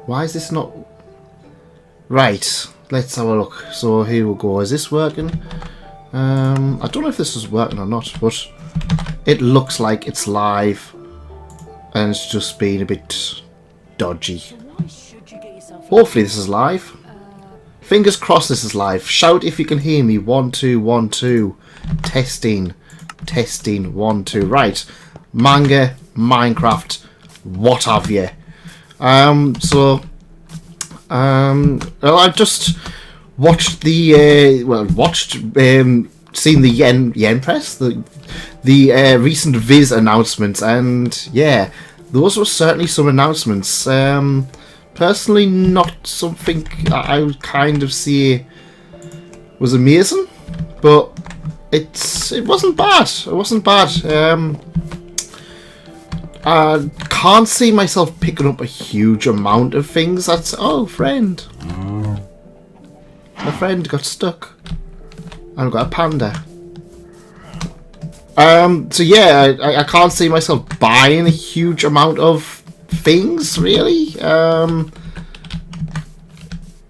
Why is this not... Right, let's have a look. So here we go. Is this working? I don't know if this is working or not, but it looks like it's live. And it's just being a bit dodgy. Hopefully this is live. Fingers crossed this is live. Shout if you can hear me. 1 2 1 2. Testing. Testing. 1 2. Right. Manga, Minecraft, what have you. Well, I've just watched the seen the yen press, the recent Viz announcements, and yeah, those were certainly some announcements. Personally, not something I would kind of see was amazing, but it wasn't bad. It wasn't bad. I can't see myself picking up a huge amount of things. That's friend. My friend got stuck. I've got a panda. So yeah, I can't see myself buying a huge amount of things, really.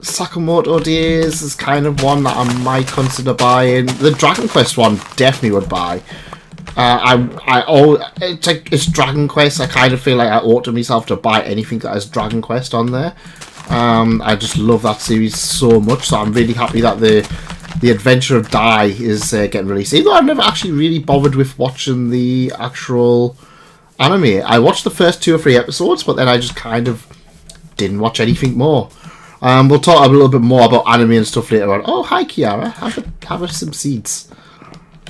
Sakamoto Days is kind of one that I might consider buying. The Dragon Quest one definitely would buy. It's Dragon Quest. I kind of feel like I ought to myself to buy anything that has Dragon Quest on there. I just love that series so much, so I'm really happy that the Adventure of Dai is getting released. Even though I've never actually really bothered with watching the actual anime. I watched the first 2 or 3 episodes, but then I just kind of didn't watch anything more. We'll talk a little bit more about anime and stuff later on. Oh, hi Kiara. Have some seeds.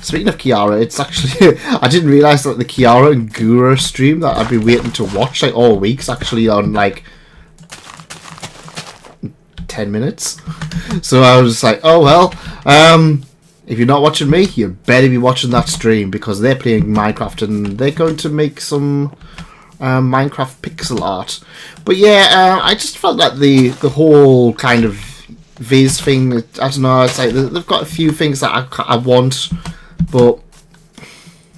Speaking of Kiara, it's actually... I didn't realise that the Kiara and Gura stream that I've been waiting to watch like all week's actually on like 10 minutes. So I was just like, oh well, if you're not watching me, you better be watching that stream because they're playing Minecraft and they're going to make some Minecraft pixel art. But yeah, I just felt that the whole kind of Viz thing, I don't know, it's like they've got a few things that I want, but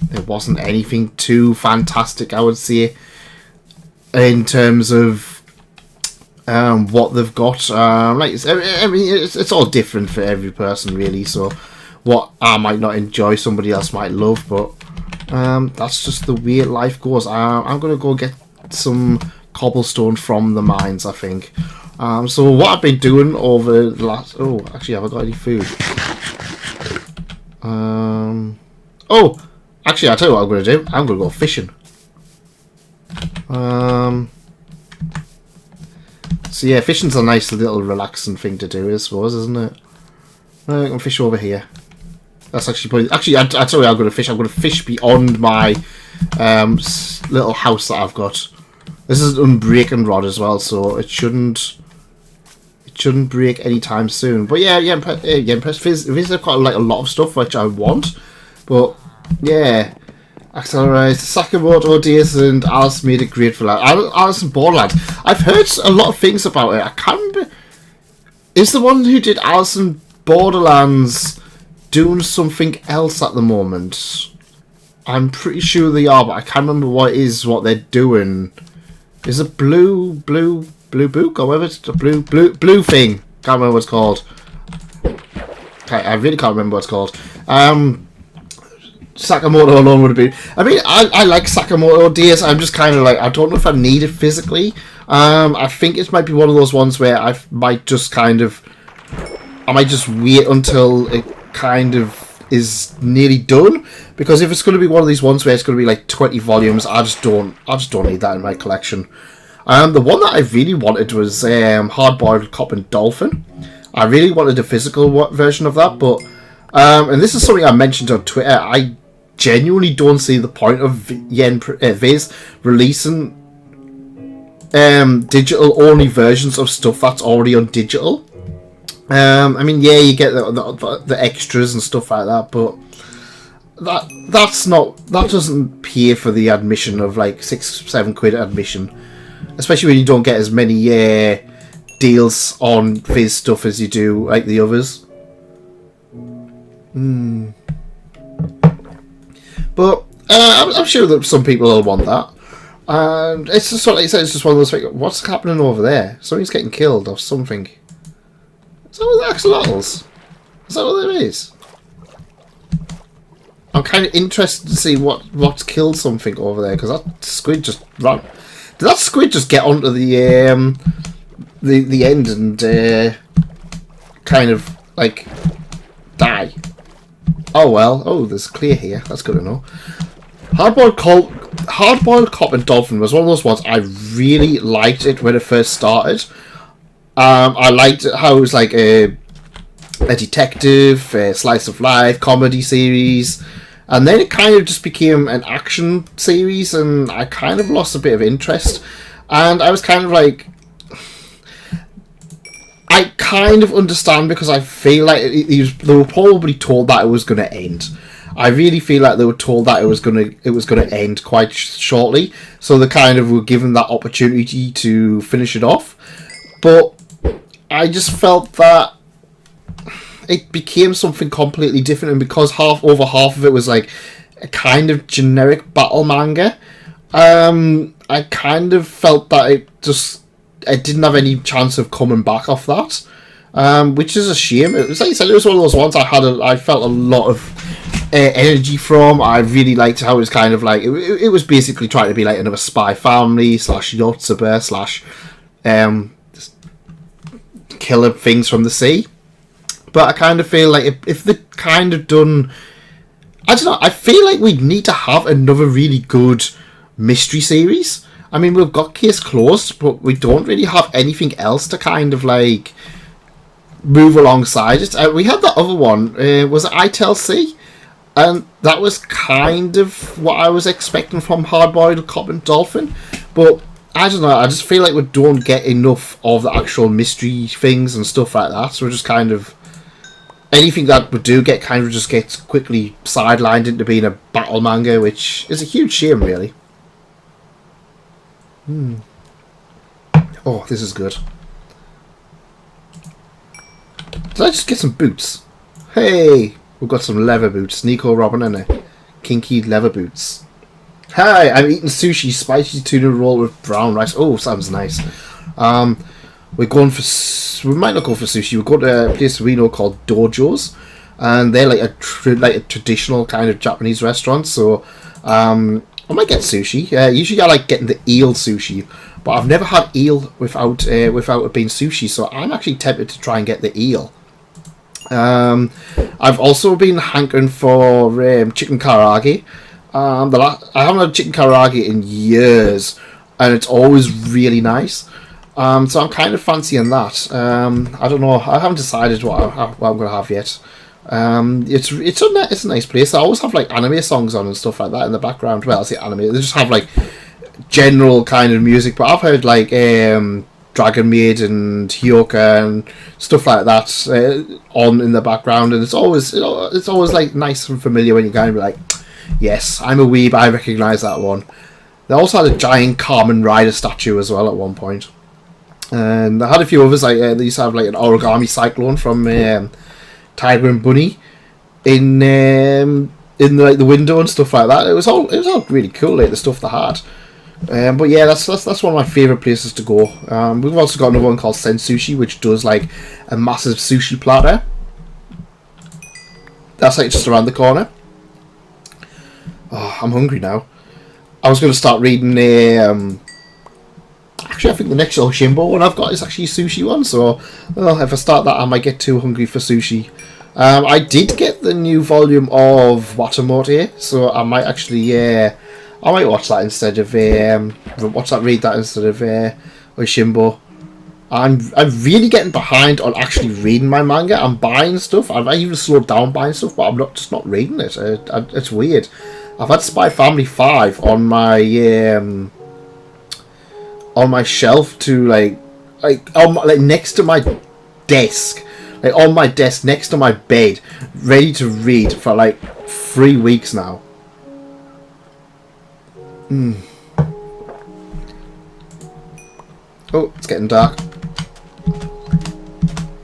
there wasn't anything too fantastic, I would say, in terms of what they've got. It's all different for every person, really. So what I might not enjoy, somebody else might love, but that's just the way life goes. I'm gonna go get some cobblestone from the mines, I think. So what I've been doing over the last... Oh, actually, have I got any food? Oh, actually, I'll tell you what I'm going to do. I'm going to go fishing. So yeah, fishing's a nice little relaxing thing to do, I suppose, isn't it? I can fish over here. That's actually probably... Actually, I tell you, I'm going to fish. I'm going to fish beyond my little house that I've got. This is an unbreaking rod as well, so it shouldn't break anytime soon. But yeah, Viz have got like a lot of stuff which I want. But yeah, Accelerate, Sakamoto Days and Alice made it great for that. Alice in Borderlands. I've heard a lot of things about it. I can't remember. Is the one who did Alice in Borderlands doing something else at the moment? I'm pretty sure they are, but I can't remember what they're doing. Is it Blue Book or whatever? It's a blue thing. Can't remember what it's called. I really can't remember what it's called. Sakamoto alone would have been... I mean, I like Sakamoto Days. I'm just kind of like... I don't know if I need it physically. I think it might be one of those ones where I might just kind of... I might just wait until it kind of is nearly done. Because if it's going to be one of these ones where it's going to be like 20 volumes, I just don't need that in my collection. The one that I really wanted was Hard Boiled Cop and Dolphin. I really wanted a physical version of that, but... and this is something I mentioned on Twitter. I genuinely don't see the point of Viz releasing digital-only versions of stuff that's already on digital. I mean, yeah, you get the extras and stuff like that, but that doesn't pay for the admission of like £6-7 admission, especially when you don't get as many deals on Viz stuff as you do like the others. But I'm sure that some people will want that. And it's just like you said, it's just one of those things. What's happening over there? Somebody's getting killed or something. Is that what the axolotls? Is that what it is? I'm kind of interested to see what's killed something over there, because that squid just ran. Did that squid just get onto the end and kind of like die? Oh well. Oh, there's clear here. That's good to know. Hardboiled Cop and Dolphin was one of those ones I really liked it when it first started. I liked it how it was like a detective, a slice of life comedy series, and then it kind of just became an action series, and I kind of lost a bit of interest. And I was kind of like, I kind of understand, because I feel like they were probably told that it was going to end. I really feel like they were told that it was going to end quite shortly, so they kind of were given that opportunity to finish it off. But I just felt that it became something completely different, and because over half of it was like a kind of generic battle manga, I kind of felt that it didn't have any chance of coming back off that, which is a shame. It was like you said, it was one of those ones I felt a lot of energy from. I really liked how it was kind of like it was basically trying to be like another Spy Family / Yotsuba / killer things from the sea. But I kind of feel like if they kind of done, I don't know, I feel like we need to have another really good mystery series. I mean, we've got Case Closed, but we don't really have anything else to kind of like move alongside it. We had that other one, was it ITLC? And that was kind of what I was expecting from Hardboiled Cop and Dolphin. But I don't know, I just feel like we don't get enough of the actual mystery things and stuff like that. So we're just kind of, anything that we do get kind of just gets quickly sidelined into being a battle manga, which is a huge shame, really. Oh, this is good. Did I just get some boots? Hey, we've got some leather boots. Nico Robin and a kinky leather boots. Hi, I'm eating sushi, spicy tuna roll with brown rice. Oh, sounds nice. We're going for. We might not go for sushi. We're going to a place we know called Dojos, and they're like a traditional kind of Japanese restaurant. So, I might get sushi. Usually, I like getting the eel sushi, but I've never had eel without it being sushi. So I'm actually tempted to try and get the eel. I've also been hankering for chicken karaage. I haven't had chicken karaage in years, and it's always really nice. So I'm kind of fancying that. I don't know. I haven't decided what I'm going to have yet. It's a nice place. I always have like anime songs on and stuff like that in the background. Well, I say anime. They just have like general kind of music. But I've heard like Dragon Maid and Hyoka and stuff like that on in the background, and it's always like nice and familiar when you kind of be like, yes, I'm a weeb. I recognise that one. They also had a giant Kamen Rider statue as well at one point. And I had a few others, like they used to have like an origami cyclone from Tiger and Bunny in like the window and stuff like that. It was all really cool, like the stuff they had. But yeah, that's one of my favourite places to go. We've also got another one called Sen Sushi, which does like a massive sushi platter. That's like just around the corner. Oh, I'm hungry now. I was going to start reading actually, I think the next Oshimbo one I've got is actually a sushi one, so if I start that I might get too hungry for sushi. I did get the new volume of Watamote, so I might actually I might watch that instead of read that instead of Oshimbo. I'm really getting behind on actually reading my manga. I'm buying stuff. I've even slowed down buying stuff, but I'm not reading it. It's weird. I've had Spy Family 5 on my shelf to like next to my desk, like on my desk next to my bed, ready to read for like 3 weeks now. Oh, it's getting dark.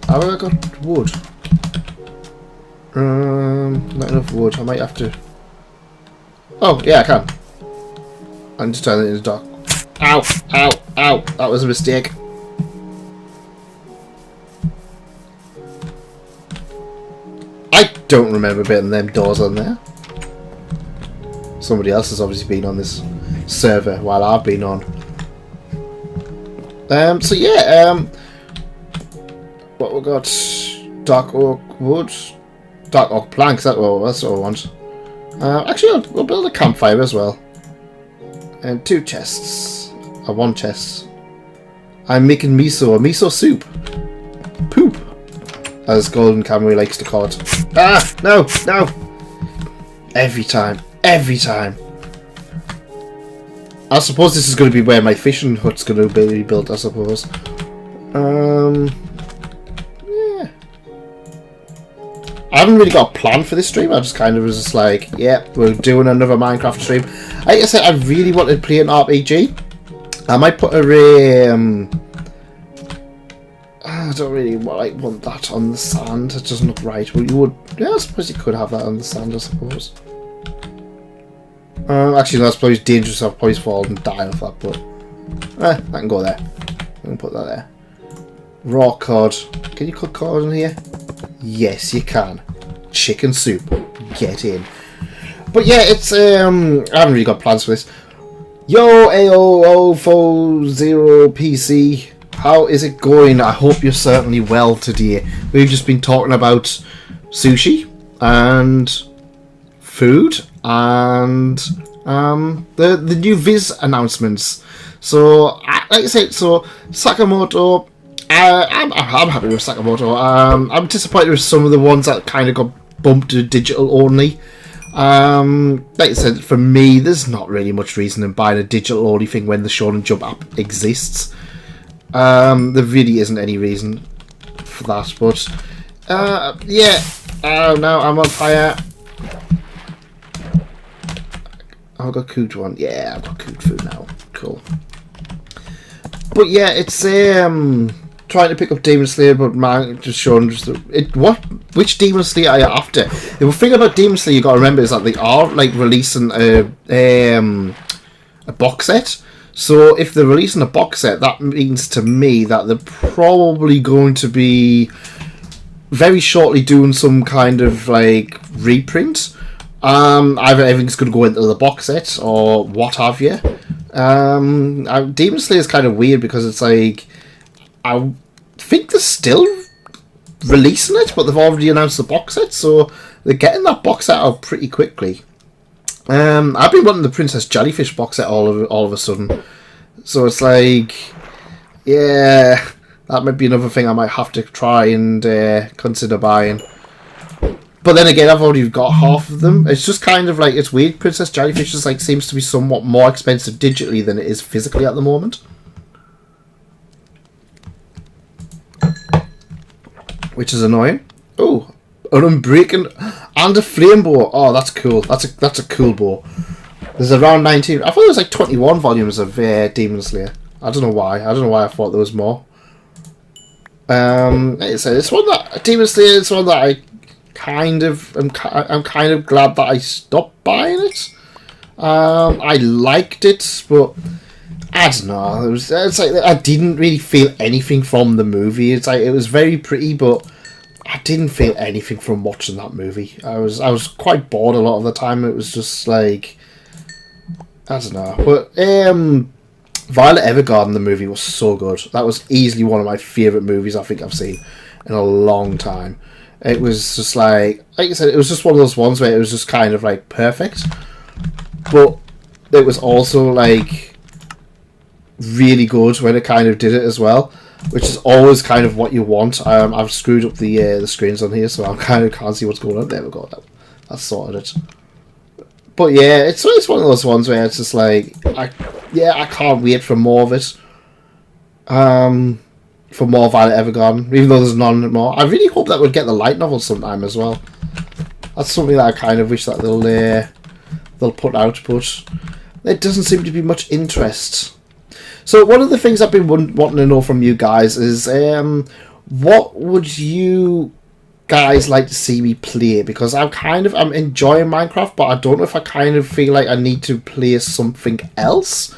Have I got wood? Not enough wood. I might have to. Oh yeah, I can. I need to turn it into dark. Ow! Ow! Ow! That was a mistake. I don't remember putting them doors on there. Somebody else has obviously been on this server while I've been on. So yeah, what we got? Dark oak wood, dark oak planks. That's what I want. Actually, we'll build a campfire as well, and 2 chests, or 1 chest. I'm making miso soup, poop, as Golden Camry likes to call it. Ah, no, no! Every time. I suppose this is going to be where my fishing hut's going to be built, I suppose. Yeah. I haven't really got a plan for this stream. I just kind of was just like, yeah, we're doing another Minecraft stream. Like I said, I really wanted to play an RPG. I might put a I don't really want that on the sand. It doesn't look right. Well, you would. Yeah, I suppose you could have that on the sand, I suppose. Actually, that's probably dangerous. I'll probably fall and die off that, but I can go there. I can put that there. Raw cod. Can you cook cod in here? Yes, you can. Chicken soup. Get in. But yeah, it's I haven't really got plans for this. Yo, AO040PC. How is it going? I hope you're certainly well today. We've just been talking about sushi and food and the new Viz announcements. So, like I said, so Sakamoto, I'm happy with Sakamoto. I'm disappointed with some of the ones that kind of got bumped to digital only. Like I said, for me, there's not really much reason in buying a digital only thing when the Shonen Jump app exists. There really isn't any reason for that, but yeah. Now I'm on fire. I've got cooked one. Yeah, I've got cooked food now. Cool. But yeah, it's trying to pick up Demon Slayer, but man, just showing which Demon Slayer are you after? The thing about Demon Slayer you got to remember is that they are like releasing a box set. So if they're releasing a box set, that means to me that they're probably going to be very shortly doing some kind of like reprint. Either everything's going to go into the box set or what have you. Demon Slayer is kind of weird because it's like I think they're still releasing it, but they've already announced the box set, so they're getting that box set out pretty quickly. I've been wanting the Princess Jellyfish box set all of a sudden, so it's like, yeah, that might be another thing I might have to try and consider buying. But then again, I've already got half of them. It's just kind of like, it's weird. Princess Jellyfish just like seems to be somewhat more expensive digitally than it is physically at the moment, which is annoying. Oh. An unbreaking and a flame bow. Oh, that's cool. That's a cool bow. There's around 19. I thought there was like 21 volumes of Demon Slayer. I don't know why. I thought there was more. Like I said, it's one that Demon Slayer. It's one that I I'm kind of glad that I stopped buying it. I liked it, but I don't know. It's like I didn't really feel anything from the movie. It's like it was very pretty, but I didn't feel anything from watching that movie. I was quite bored a lot of the time. It was just like, I don't know. But Violet Evergarden, the movie, was so good. That was easily one of my favourite movies I think I've seen in a long time. It was just like I said, it was just one of those ones where it was just kind of like perfect. But it was also like really good when it kind of did it as well, which is always kind of what you want. I've screwed up the screens on here, so I kind of can't see what's going on. There we go. That's sorted it. But yeah, it's one of those ones where it's just like, I can't wait for more of it. For more Violet Evergarden, even though there's none more. I really hope that we'll get the light novel sometime as well. That's something that I kind of wish that they'll put out, but there doesn't seem to be much interest. So one of the things I've been wanting to know from you guys is what would you guys like to see me play? Because I'm enjoying Minecraft, but I don't know if I kind of feel like I need to play something else.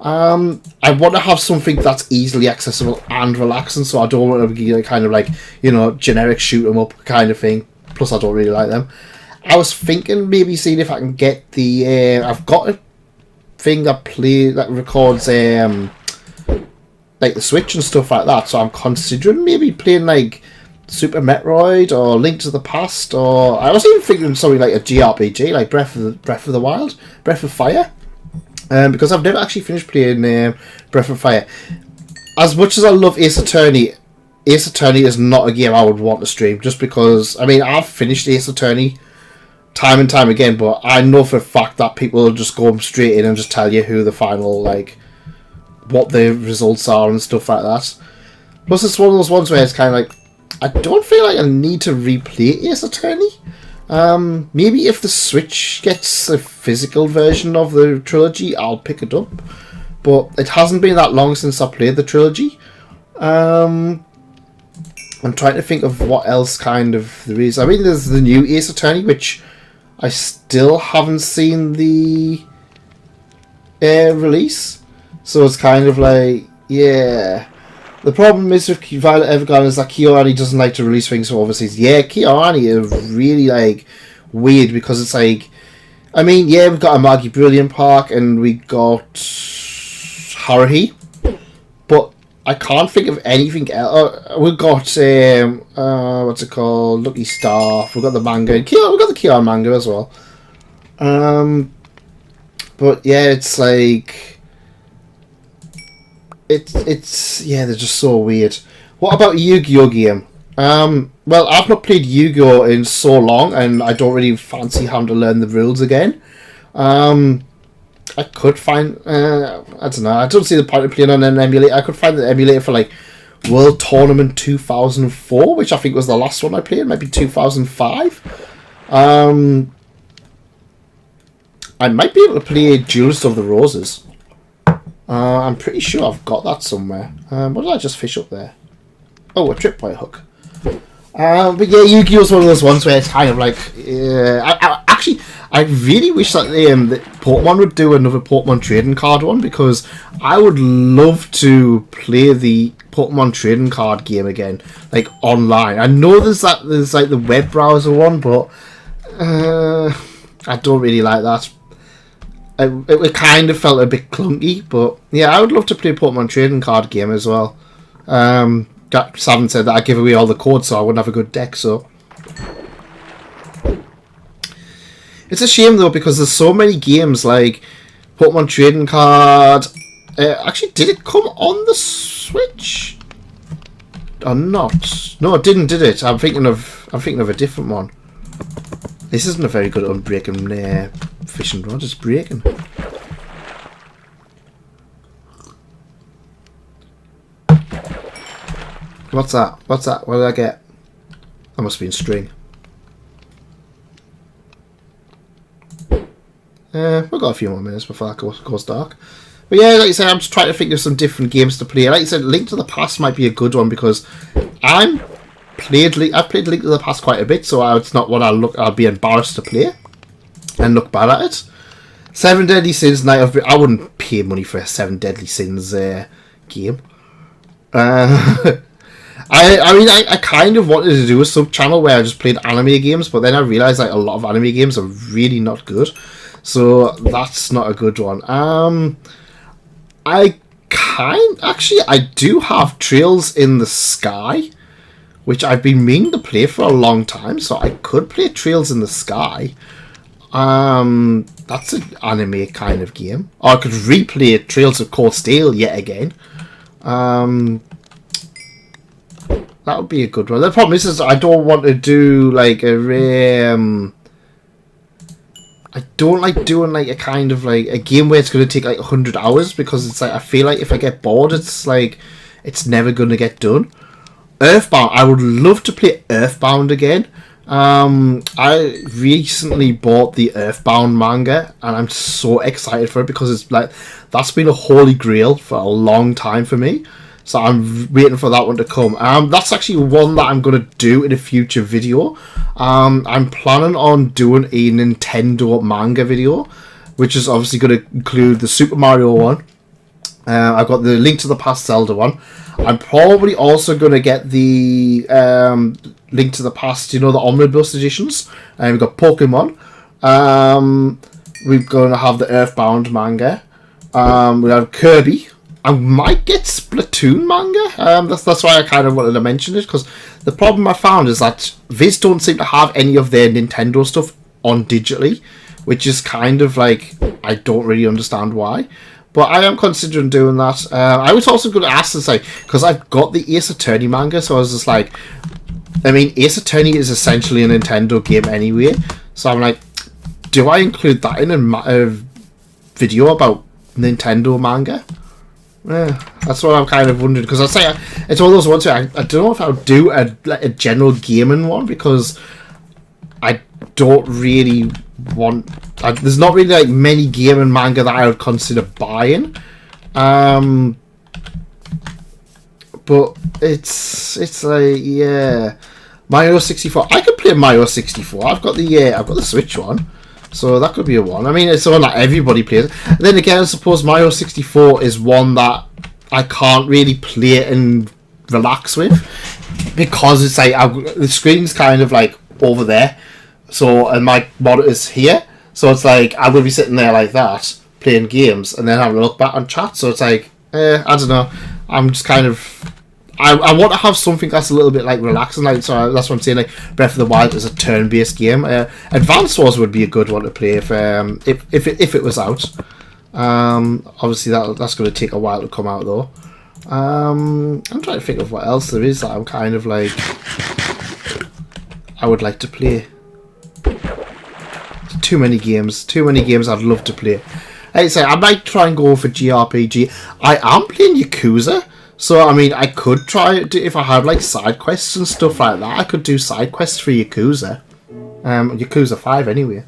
I want to have something that's easily accessible and relaxing, so I don't want to be kind of like, you know, generic shoot 'em up kind of thing. Plus, I don't really like them. I was thinking maybe seeing if I can get the. I've got a thing that records like the Switch and stuff like that. So I'm considering maybe playing like Super Metroid or Link to the Past, or I was even thinking something like a JRPG, like Breath of the Wild, Breath of Fire. Because I've never actually finished playing Breath of Fire. As much as I love Ace Attorney is not a game I would want to stream, just because, I mean, I've finished Ace Attorney time and time again, but I know for a fact that people will just go straight in and just tell you who the final, like, what the results are and stuff like that. Plus, it's one of those ones where it's kind of like, I don't feel like I need to replay Ace Attorney. Maybe if the Switch gets a physical version of the trilogy, I'll pick it up. But it hasn't been that long since I played the trilogy. I'm trying to think of what else kind of there is. I mean, there's the new Ace Attorney, which I still haven't seen the release. So it's kind of like, yeah. The problem is with Violet Evergarden is that KyoAni doesn't like to release things from overseas. Yeah, KyoAni is really, like, weird because it's like, I mean, yeah, we've got Amagi Brilliant Park and we got Haruhi, but I can't think of anything else. We've got, what's it called? Lucky Star. We've got the manga. We've got the KyoAni manga as well. But yeah, it's like... It's yeah, they're just so weird. What about Yu-Gi-Oh game? Well, I've not played Yu-Gi-Oh in so long, and I don't really fancy having to learn the rules again. I could find, I don't know, I don't see the point of playing on an emulator. I could find the emulator for like World Tournament 2004, which I think was the last one I played, maybe 2005. I might be able to play Duelist of the Roses. I'm pretty sure I've got that somewhere. What did I just fish up there? Oh, a tripwire hook. But yeah, Yu-Gi-Oh! Is one of those ones where it's kind of like... I really wish that that Pokemon would do another Pokemon trading card one, because I would love to play the Pokemon trading card game again, like online. I know there's like the web browser one, but I don't really like that. It kind of felt a bit clunky, but yeah, I would love to play a Pokemon trading card game as well. Savin said that I give away all the codes so I wouldn't have a good deck, so... It's a shame though, because there's so many games like Pokemon trading card... actually, did it come on the Switch? Or not? No, it didn't, did it? I'm thinking of a different one. This isn't a very good unbreaking fishing rod, it's breaking. What's that? What's that? What did I get? That must be in string. We've got a few more minutes before that goes dark. But yeah, like I said, I'm just trying to think of some different games to play. Like I said, Link to the Past might be a good one, because I've played Link to the Past quite a bit, so it's not one I'll be embarrassed to play and look bad at it. Seven Deadly Sins Night of... I wouldn't pay money for a Seven Deadly Sins game. I kind of wanted to do a sub-channel where I just played anime games, but then I realised like a lot of anime games are really not good. So that's not a good one. I do have Trails in the Sky, which I've been meaning to play for a long time, so I could play Trails in the Sky. That's an anime kind of game. Or I could replay Trails of Cold Steel yet again. That would be a good one. The problem is I don't want to do like I don't like doing like a kind of like a game where it's going to take like 100 hours, because it's like I feel like if I get bored, it's like it's never going to get done. Earthbound, I would love to play Earthbound again. I recently bought the Earthbound manga, and I'm so excited for it, because it's like that's been a holy grail for a long time for me. So I'm waiting for that one to come. That's actually one that I'm going to do in a future video. I'm planning on doing a Nintendo manga video, which is obviously going to include the Super Mario one, I've got the Link to the Past Zelda one. I'm probably also going to get the Link to the Past, the omnibus editions. We've got Pokemon. We're going to have the Earthbound manga. We have Kirby. I might get Splatoon manga. That's why I kind of wanted to mention it, because the problem I found is that Viz don't seem to have any of their Nintendo stuff on digitally, which is kind of like, I don't really understand why. But I am considering doing that. I was also going to ask to say, because I've got the Ace Attorney manga, so I was just like, I mean, Ace Attorney is essentially a Nintendo game anyway, so I'm like, do I include that in a video about Nintendo manga? That's what I'm kind of wondering, because I'd say it's one of those ones where I don't know if I would do a general gaming one, because I don't really want... there's not really like many gaming manga that I would consider buying, but it's like, yeah, Mario 64. I could play Mario 64. I've got the Switch one, so that could be a one. I mean, it's the one that everybody plays. Then again, I suppose Mario 64 is one that I can't really play and relax with, because it's like the screen's kind of like over there, so, and my monitor's here. So it's like, I'm going to be sitting there like that, playing games, and then having a look back on chat. So it's like, I don't know. I'm just kind of... I want to have something that's a little bit like relaxing. Like, so that's what I'm saying. Like, Breath of the Wild is a turn-based game. Advance Wars would be a good one to play if it was out. Obviously, that's going to take a while to come out, though. I'm trying to think of what else there is that I'm kind of like... I would like to play. Too many games I'd love to play. I'd say I might try and go for JRPG. I am playing Yakuza, so I mean, I could try it if I had like side quests and stuff like that. I could do side quests for Yakuza. Yakuza 5 anyway.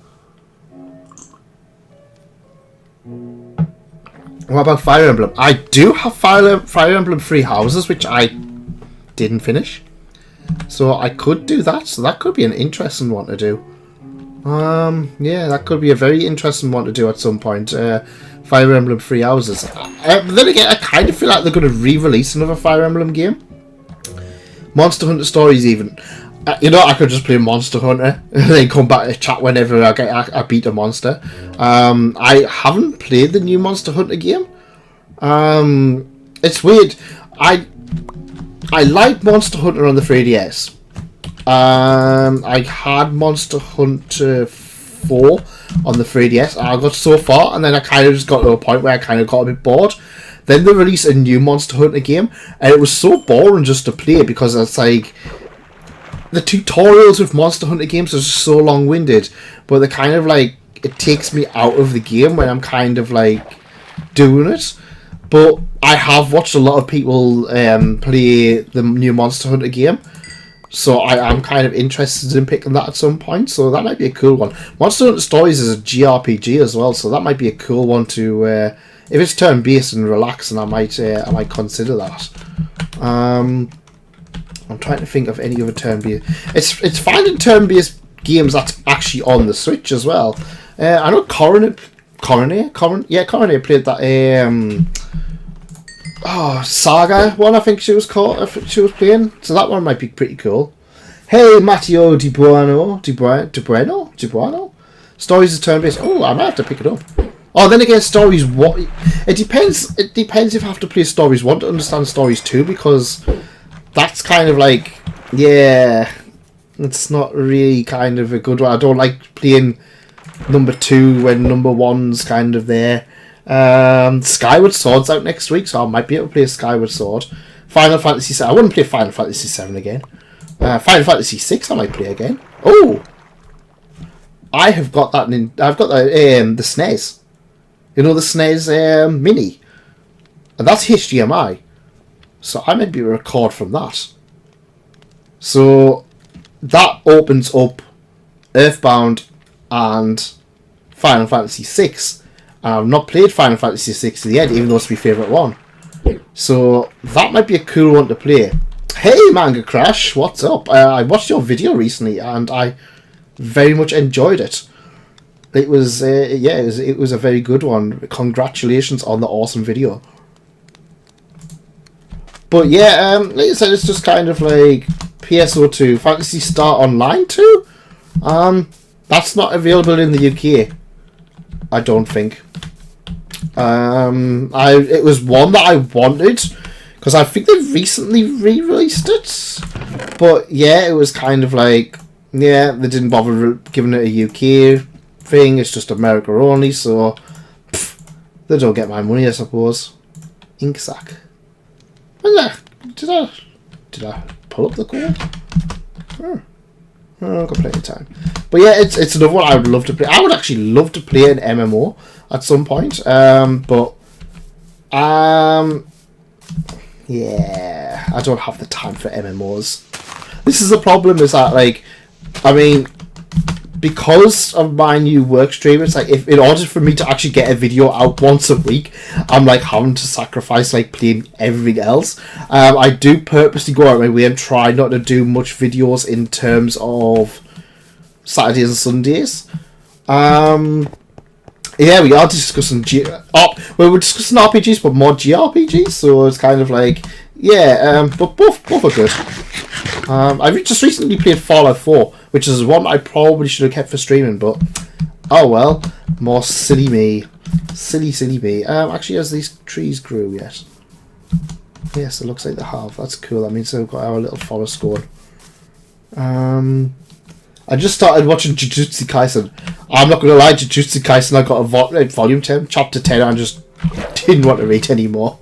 What about Fire Emblem? I do have Fire Emblem 3 Houses, which I didn't finish, so I could do that. So that could be an interesting one to do. Yeah, that could be a very interesting one to do at some point. Fire Emblem 3 Houses. Then again, I kind of feel like they're going to re-release another Fire Emblem game. Monster Hunter Stories even. I could just play Monster Hunter and then come back to chat whenever I beat a monster. I haven't played the new Monster Hunter game. It's weird. I like Monster Hunter on the 3DS. I had Monster Hunter 4 on the 3DS. I got so far, and then I kind of just got to a point where I kind of got a bit bored. Then they released a new Monster Hunter game, and it was so boring just to play, because it's like the tutorials with Monster Hunter games are just so long-winded, but they're kind of like, it takes me out of the game when I'm kind of like doing it. But I have watched a lot of people play the new Monster Hunter game, so I am kind of interested in picking that at some point. So that might be a cool one. Monster Hunter Stories is a JRPG as well, so that might be a cool one to... if it's turn-based and relaxing, I might consider that. I'm trying to think of any other turn-based... It's finding turn-based games that's actually on the Switch as well. I know Coronet played that... Saga one, I think she was playing. So that one might be pretty cool. Hey, Matteo Di Buono. Stories is turn-based. Oh, I might have to pick it up. Oh, then again, Stories 1... It depends if I have to play Stories 1 to understand Stories 2, because that's kind of like... Yeah, it's not really kind of a good one. I don't like playing number 2 when number 1's kind of there. Skyward Sword's out next week, so I might be able to play Skyward Sword. Final Fantasy 7. I wouldn't play Final Fantasy 7 again. Final Fantasy 6 I might play again. Oh! I have got that I've got the SNES. You know, the SNES Mini. And that's HDMI. So I might be able to record from that. So that opens up Earthbound and Final Fantasy 6. I've not played Final Fantasy 6 yet, even though it's my favourite one. So that might be a cool one to play. Hey, Manga Crash, what's up? I watched your video recently, and I very much enjoyed it. It was, it was a very good one. Congratulations on the awesome video. But yeah, like I said, it's just kind of like PSO2 Fantasy Star Online 2. That's not available in the UK, I don't think. It was one that I wanted because I think they've recently re-released it. But yeah, it was kind of like, yeah, they didn't bother giving it a UK thing. It's just America only, so they don't get my money, I suppose. Ink sack. Did I pull up the code? Oh, I've got plenty of time. But yeah, it's another one I would love to play. I would actually love to play an MMO at some point. Yeah, I don't have the time for MMOs. This is the problem, is that, like, I mean, because of my new work stream, it's like, if in order for me to actually get a video out once a week, I'm like having to sacrifice like playing everything else. I do purposely go out my way and try not to do much videos in terms of Saturdays and Sundays. Yeah, we are discussing we're discussing RPGs, but more JRPGs, so it's kind of like, yeah, but both are good. I just recently played Fallout 4, which is one I probably should have kept for streaming, but oh well. More silly me. Silly me. Actually, has these trees grew yet? Yes, it looks like they have. That's cool. That means we've got our little forest going. I just started watching Jujutsu Kaisen. I'm not going to lie, Jujutsu Kaisen, I got a volume 10, chapter 10, I just didn't want to read anymore.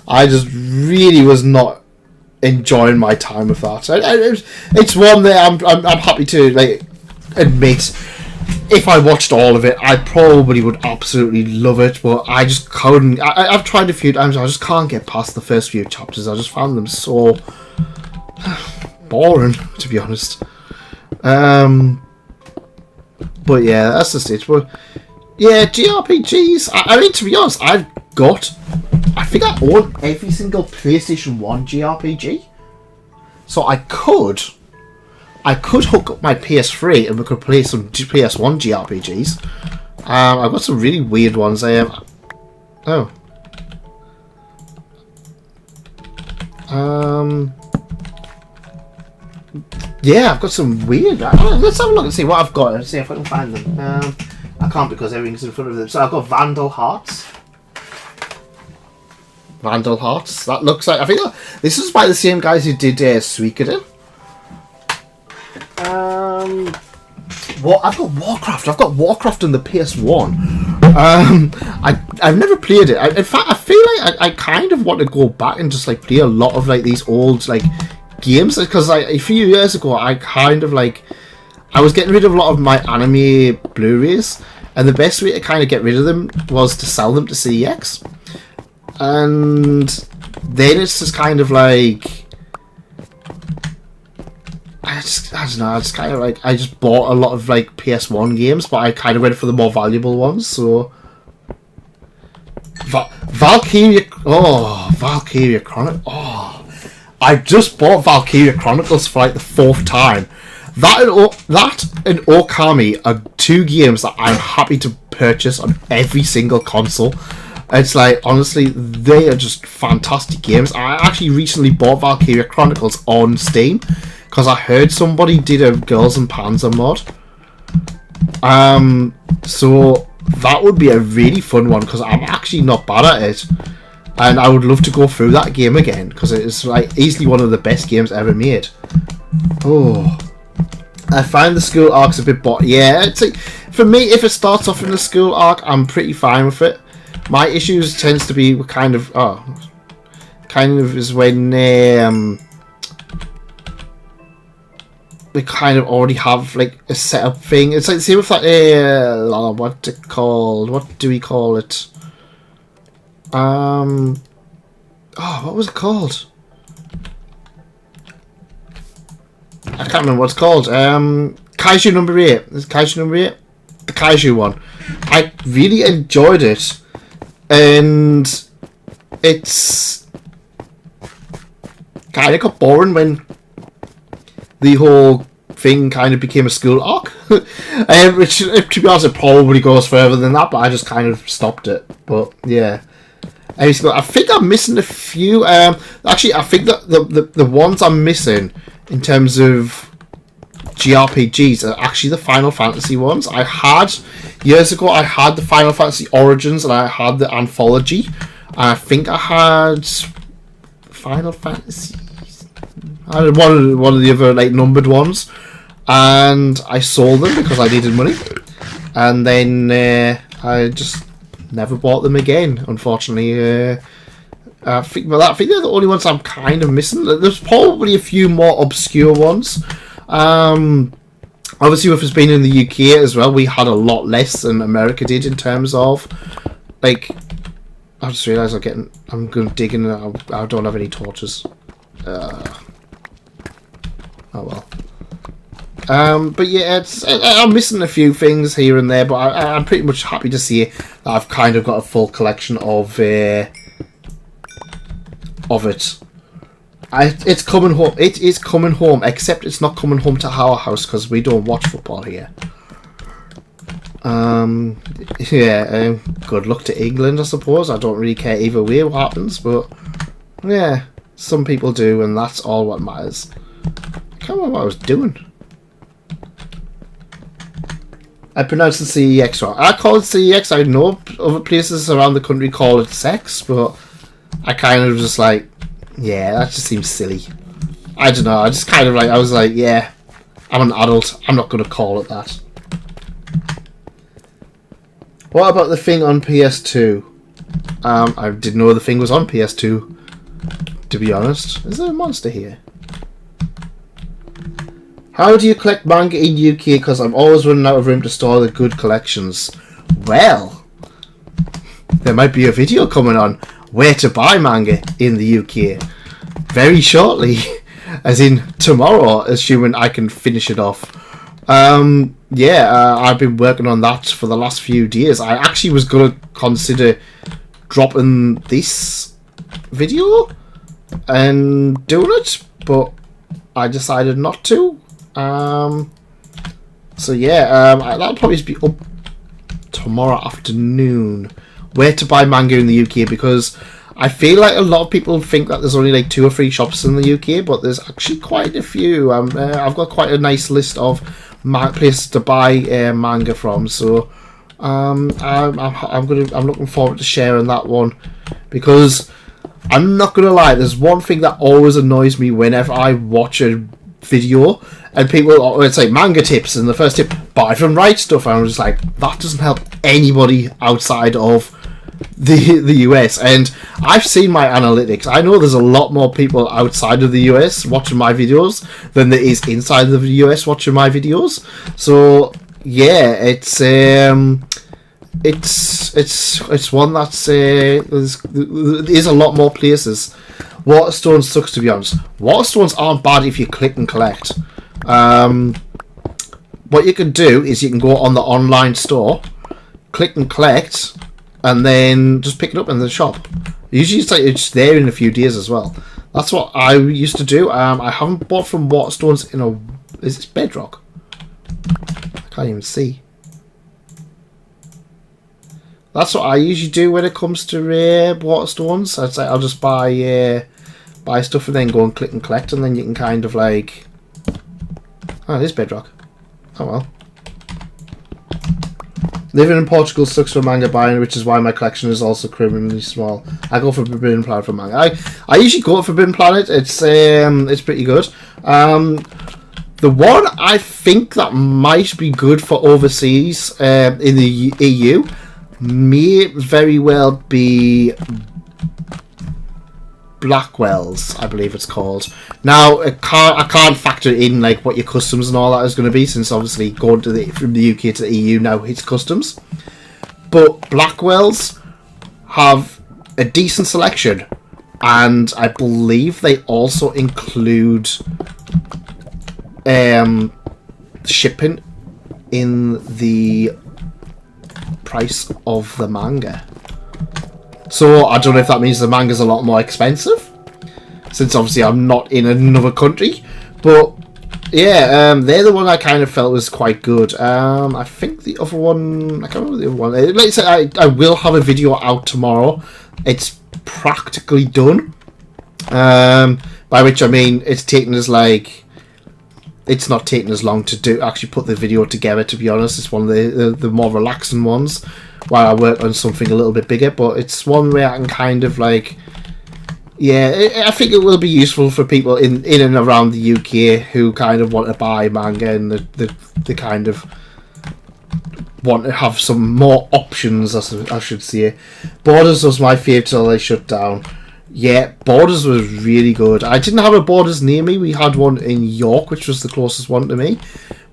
I just really was not enjoying my time with that. It's one that I'm happy to like admit. If I watched all of it, I probably would absolutely love it, but I just couldn't. I've tried a few times. I just can't get past the first few chapters. I just found them so boring, to be honest. But yeah, that's just it. But yeah, JRPGs. I mean, to be honest, I think I own every single PlayStation 1 JRPG. So I could hook up my PS3 and we could play some PS1 JRPGs. I've got some really weird ones. Yeah, I've got some weird. Let's have a look and see what I've got and see if I can find them. I can't because everything's in front of them. So I've got Vandal Hearts. That looks like, I think this is by the same guys who did Suikoden. I've got Warcraft. I've got Warcraft on the PS1. I've never played it. In fact, I feel like I kind of want to go back and just like play a lot of like these old like games, because like a few years ago I kind of like I was getting rid of a lot of my anime Blu-rays, and the best way to kind of get rid of them was to sell them to CEX. And then it's just kind of like I don't know, I just bought a lot of like PS1 games, but I kind of went for the more valuable ones. So Valkyria Chronicles. I just bought Valkyria Chronicles for like the 4th time. That and Okami are 2 games that I'm happy to purchase on every single console. It's like, honestly, they are just fantastic games. I actually recently bought Valkyria Chronicles on Steam because I heard somebody did a Girls and Panzer mod. So that would be a really fun one because I'm actually not bad at it. And I would love to go through that game again because it's like easily one of the best games ever made. Oh, I find the school arcs a bit yeah, it's like, for me, if it starts off in the school arc, I'm pretty fine with it. My issues tends to be kind of is when we kind of already have like a setup thing. It's like, see with that what do we call it? What was it called? I can't remember what it's called. Kaiju number 8. Is it Kaiju number 8? The Kaiju one. I really enjoyed it. And it's kind of got boring when the whole thing kind of became a school arc. Which, to be honest, it probably goes further than that, but I just kind of stopped it. But yeah. I think I'm missing a few. Actually, I think that the ones I'm missing in terms of JRPGs are actually the Final Fantasy ones. I had years ago. I had the Final Fantasy Origins and I had the Anthology. And I think I had Final Fantasy. I had one of the other like numbered ones, and I sold them because I needed money. And then I just never bought them again, unfortunately. I think they're the only ones I'm kind of missing. There's probably a few more obscure ones. Obviously, with us being in the UK as well, we had a lot less than America did in terms of, like, I just realised I'm going to dig in and I don't have any torches. Oh well. But yeah, I'm missing a few things here and there, but I'm pretty much happy to see that I've kind of got a full collection of it. It's coming home. It is coming home, except it's not coming home to our house because we don't watch football here. Yeah. Good luck to England, I suppose. I don't really care either way what happens, but yeah, some people do, and that's all what matters. I can't remember what I was doing. I pronounce the CEX wrong. I call it CEX. I know other places around the country call it sex, but I kind of just like, yeah, that just seems silly. I don't know. I just kind of like, I was like, yeah, I'm an adult. I'm not going to call it that. What about the thing on PS2? I didn't know the thing was on PS2, to be honest. Is there a monster here? How do you collect manga in UK? Because I'm always running out of room to store the good collections. Well, there might be a video coming on where to buy manga in the UK very shortly, as in tomorrow, assuming I can finish it off. I've been working on that for the last few days. I actually was going to consider dropping this video and doing it, but I decided not to. That'll probably be up tomorrow afternoon. Where to buy manga in the UK, because I feel like a lot of people think that there's only like 2 or 3 shops in the UK, but there's actually quite a few. I've got quite a nice list of places to buy manga from, so I'm looking forward to sharing that one, because I'm not gonna lie, there's one thing that always annoys me whenever I watch a video and people it's like manga tips, and the first tip, buy from Right Stuff, and I'm just like, that doesn't help anybody outside of the US. And I've seen my analytics. I know there's a lot more people outside of the US watching my videos than there is inside of the US watching my videos. So yeah, it's one that's there's a lot more places. Waterstones sucks, to be honest. Waterstones aren't bad if you click and collect. What you can do is you can go on the online store, click and collect, and then just pick it up in the shop. Usually it's there in a few days as well. That's what I used to do. I haven't bought from Waterstones in a... Is this bedrock? I can't even see. That's what I usually do when it comes to Waterstones. I'd say I'll just buy stuff and then go and click and collect, and then you can kind of like... Oh, it is bedrock. Oh well. Living in Portugal sucks for manga buying, which is why my collection is also criminally small. I go for Forbidden Planet for manga. I usually go for Forbidden Planet. It's pretty good. The one I think that might be good for overseas in the EU may very well be Blackwell's, I believe it's called. Now, I can't factor in like what your customs and all that is going to be, since obviously going from the UK to the EU now hits customs. But Blackwell's have a decent selection, and I believe they also include shipping in the price of the manga. So I don't know if that means the manga's a lot more expensive, since obviously I'm not in another country. But yeah, they're the one I kind of felt was quite good. I think the other one, I can't remember the other one. Like I said, I will have a video out tomorrow. It's practically done. By which I mean it's taken us like, it's not taken as long to actually put the video together, to be honest. It's one of the more relaxing ones while I work on something a little bit bigger, but it's one where I can kind of like, yeah, I think it will be useful for people in and around the UK who kind of want to buy manga and the kind of want to have some more options, I should say. Borders was my favourite till they shut down. Yeah, Borders was really good. I didn't have a Borders near me. We had one in York, which was the closest one to me.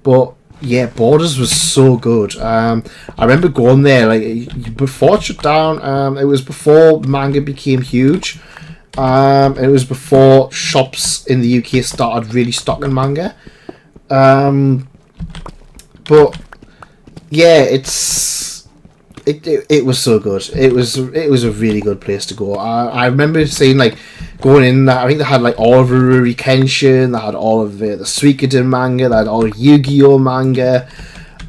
But yeah, Borders was so good. I remember going there like before it shut down. It was before manga became huge. It was before shops in the UK started really stocking manga. But yeah, it was so good. It was a really good place to go. I remember seeing like going in there. I think they had like all of the Ruri Kenshin. They had all of the Suikoden manga. They had all of Yu-Gi-Oh manga.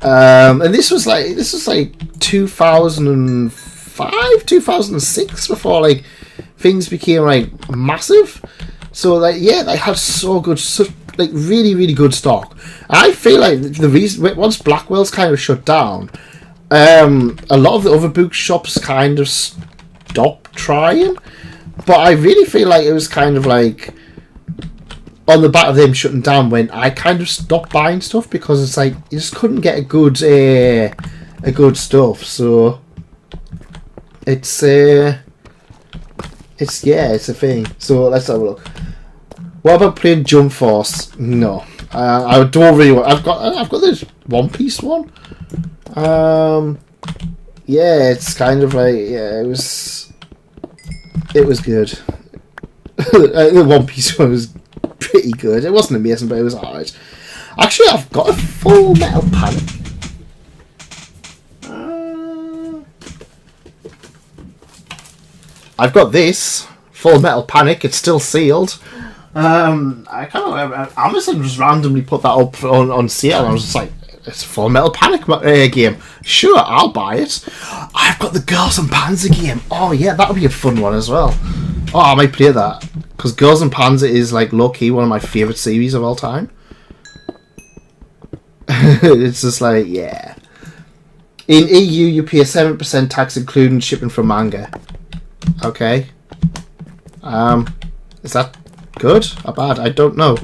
And this was like 2005, 2006 before like things became like massive. So like yeah, they had such like really good stock. I feel like the reason once Blackwell's kind of shut down, a lot of the other bookshops kind of stopped trying, but I really feel like it was kind of like on the back of them shutting down when I kind of stopped buying stuff, because it's like you just couldn't get a good stuff. So it's a thing. So let's have a look. What about playing Jump Force? No, I don't really want. I've got this One Piece one. Yeah, it's kind of like, yeah, it was good. The One Piece one was pretty good. It wasn't amazing, but it was alright. Actually, I've got a Full Metal Panic. I've got this Full Metal Panic. It's still sealed. I can't remember. Amazon just randomly put that up on sale, and I was just like, it's a Full Metal Panic game. Sure, I'll buy it. I've got the Girls and Panzer game. Oh yeah, that'll be a fun one as well. Oh, I might play that, because Girls and Panzer is like low-key one of my favourite series of all time. It's just like, yeah. In EU, you pay 7% tax including shipping for manga. Okay. Is that good or bad? I don't know.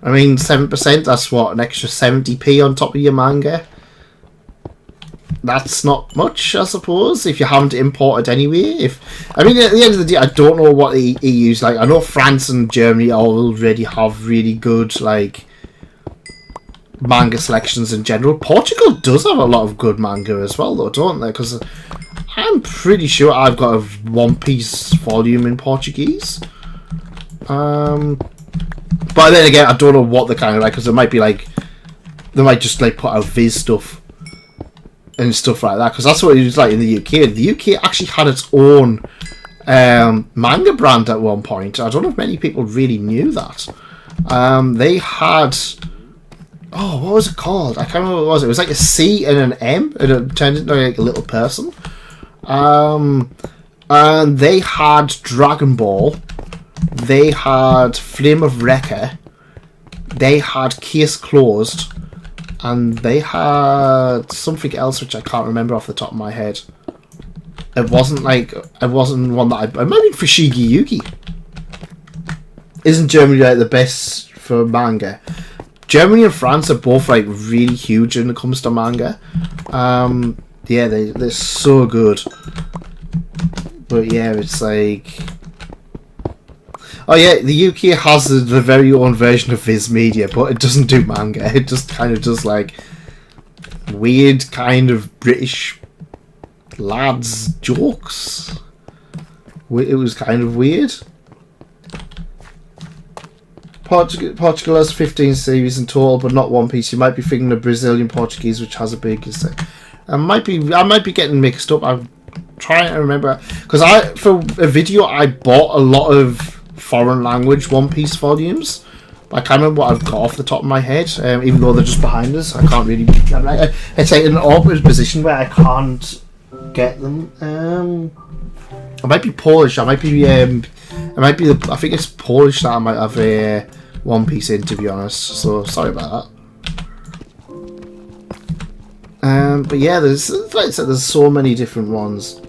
I mean, 7%, that's what, an extra 70p on top of your manga? That's not much, I suppose, if you haven't imported anyway. I mean, at the end of the day, I don't know what the EU's like. I know France and Germany already have really good, like, manga selections in general. Portugal does have a lot of good manga as well, though, don't they? Because I'm pretty sure I've got a One Piece volume in Portuguese. But then again, I don't know what they're kind of like, because it might be like, they might just like put out Viz stuff and stuff like that, because that's what it was like in the UK. The UK actually had its own manga brand at one point. I don't know if many people really knew that. They had, oh, what was it called? I can't remember what it was. It was like a C and an M, and it turned into like a little person. And they had Dragon Ball. They had Flame of Recca. They had Case Closed. And they had something else which I can't remember off the top of my head. It wasn't one that it might have been Fushigi Yugi. Isn't Germany like the best for manga? Germany and France are both like really huge when it comes to manga. Yeah, they're so good. But yeah, it's like, oh yeah, the UK has the very own version of Viz Media, but it doesn't do manga. It just kind of does like weird kind of British lads jokes. It was kind of weird. Portugal has 15 series in total, but not One Piece. You might be thinking of Brazilian Portuguese, which has a big. I might be getting mixed up. I'm trying to remember, because for a video I bought a lot of foreign language One Piece volumes. I can't remember what I've got off the top of my head, even though they're just behind us. I can't really. It's like in an awkward position where I can't get them. I might be Polish. I might be. I think it's Polish that I might have a One Piece in, to be honest. So sorry about that. But yeah, there's like I said, there's so many different ones.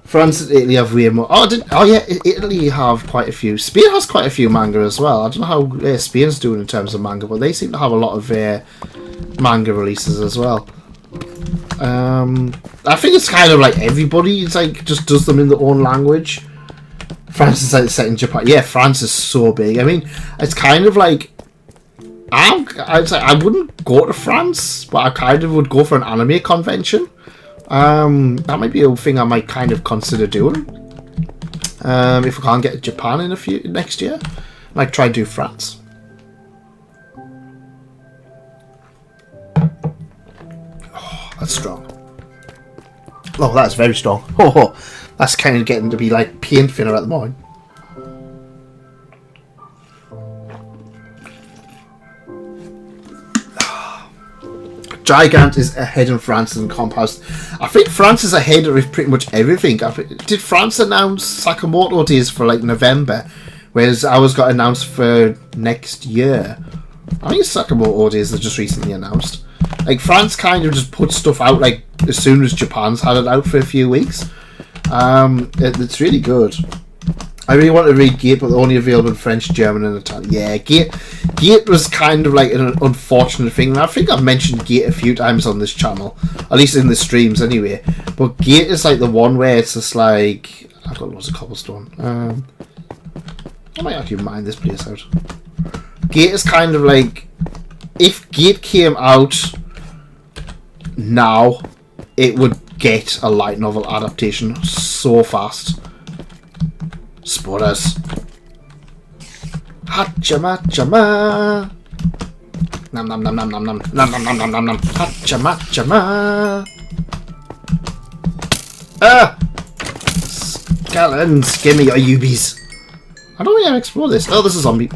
France and Italy have way more. Oh yeah, Italy have quite a few. Spain has quite a few manga as well. I don't know how Spain's doing in terms of manga, but they seem to have a lot of manga releases as well. I think it's kind of like everybody. It's like just does them in their own language. France is like set in Japan. Yeah, France is so big. I mean, it's kind of like I wouldn't go to France, but I kind of would go for an anime convention. That might be a thing I might kind of consider doing. If we can't get Japan in next year, I might try and do France. Oh, that's strong. Oh, that's very strong. Oh, that's kind of getting to be like paint thinner at the moment. Gigant is ahead in France and Compost. I think France is ahead of pretty much everything. Did France announce Sakamoto days for like November, whereas ours got announced for next year? I think Sakamoto days are just recently announced. Like France kind of just put stuff out like as soon as Japan's had it out for a few weeks. It's really good. I really want to read Gate, but they're only available in French, German, and Italian. Yeah, Gate was kind of like an unfortunate thing. And I think I've mentioned Gate a few times on this channel, at least in the streams anyway. But Gate is like the one where it's just like I've got loads of cobblestone. I might actually mine this place out. Gate is kind of like if Gate came out now, it would get a light novel adaptation so fast. Spoilers. Hachama chama. Nam nam nam nam nam nam nam nam nam nam nam nam. Hachama chama. Ah! Skeletons, give me your UBs. I don't think I've explored this. Oh, this is a zombie.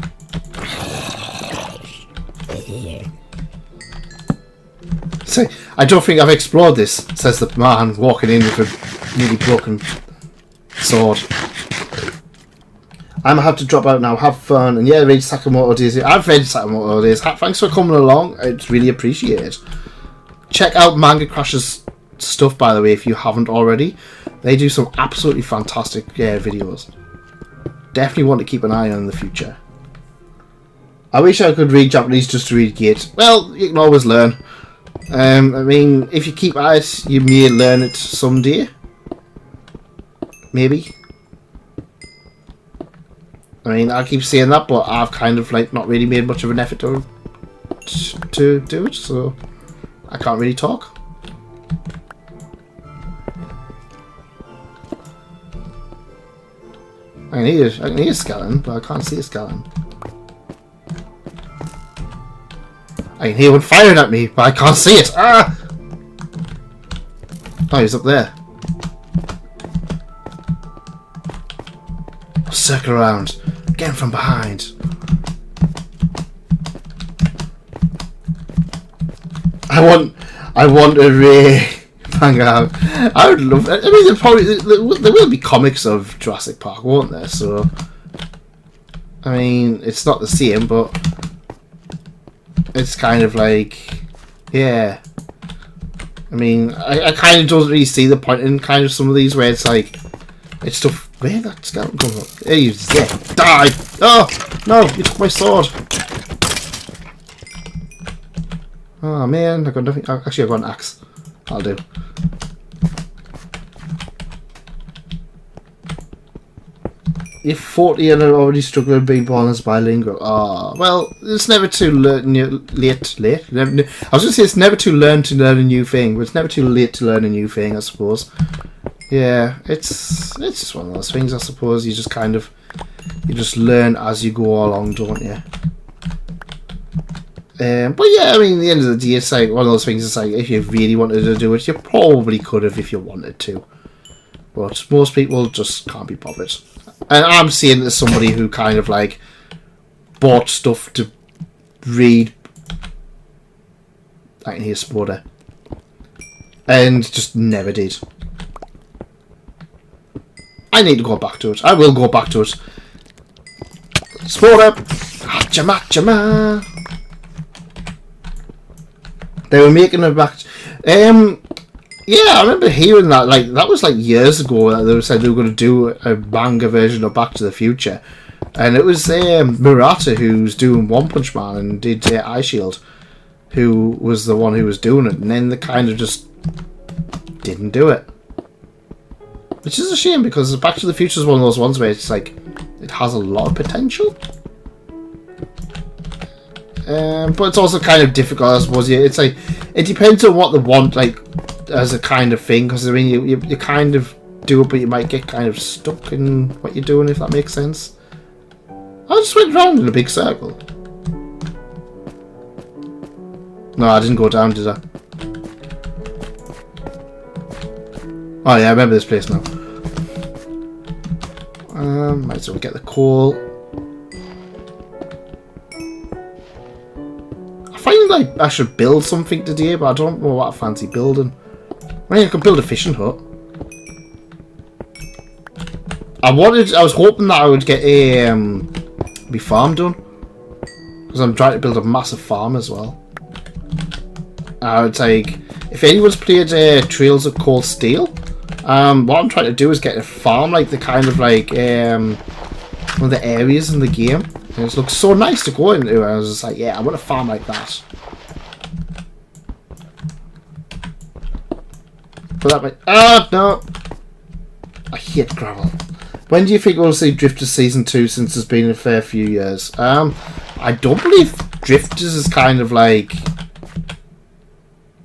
So, I don't think I've explored this, says the man walking in with a nearly broken sword. I'm gonna have to drop out now. Have fun, and yeah, read Sakamoto Days. I've read Sakamoto Days. Thanks for coming along. It's really appreciated. Check out Manga Crash's stuff, by the way, if you haven't already. They do some absolutely fantastic videos. Definitely want to keep an eye on in the future. I wish I could read Japanese just to read Gate. Well, you can always learn. I mean, if you keep at it, you may learn it someday. Maybe. I mean, I keep saying that, but I've kind of like not really made much of an effort to do it, so I can't really talk. I can hear a skeleton, but I can't see a skeleton. I can hear one firing at me, but I can't see it. Ah! Oh, he's up there. I'll circle around. Get him from behind. I want a manga. I would love. I mean, there will be comics of Jurassic Park, won't there? So, I mean, it's not the same, but it's kind of like, yeah. I mean, I kind of don't really see the point in kind of some of these where it's like, it's stuff. Where that skeleton comes up? There you die! Oh no! You took my sword. Oh man, I got nothing. Actually, I got an axe. I'll do. You're 40 and are already struggling being born as bilingual. Oh, well, it's never too late. I was going to say it's never too late to learn a new thing, but it's never too late to learn a new thing, I suppose. Yeah, it's just one of those things, I suppose. You just learn as you go along, don't you? But yeah, I mean, at the end of the day, it's like one of those things. It's like if you really wanted to do it, you probably could have if you wanted to. But most people just can't be bothered. And I'm saying it as somebody who kind of like bought stuff to read. I can hear Spoda. and just never did. I need to go back to it. I will go back to it. Sport up. Hachama. They were making a back. Yeah, I remember hearing that. Like that was like years ago. That they said they were going to do a manga version of Back to the Future, and it was Murata who's doing One Punch Man and did Eye Shield, who was the one who was doing it, and then they kind of just didn't do it. Which is a shame because Back to the Future is one of those ones where it's like it has a lot of potential, but it's also kind of difficult, I suppose. Yeah, it's like it depends on what they want, like as a kind of thing. Because I mean, you kind of do it, but you might get kind of stuck in what you're doing, if that makes sense. I just went round in a big circle. No, I didn't go down, did I? Oh yeah, I remember this place now. Might as well get the coal. I find like I should build something today, but I don't know what I fancy building. I mean, I could build a fishing hut. I was hoping that I would get a my farm done, because I'm trying to build a massive farm as well. I would take, if anyone's played Trails of Cold Steel, what I'm trying to do is get a farm like the kind of like one of the areas in the game. And it looks so nice to go into. I was just like, yeah, I want a farm like that. But that might, no, I hate gravel. When do you think we'll see Drifters Season 2, since it's been a fair few years? I don't believe Drifters is kind of like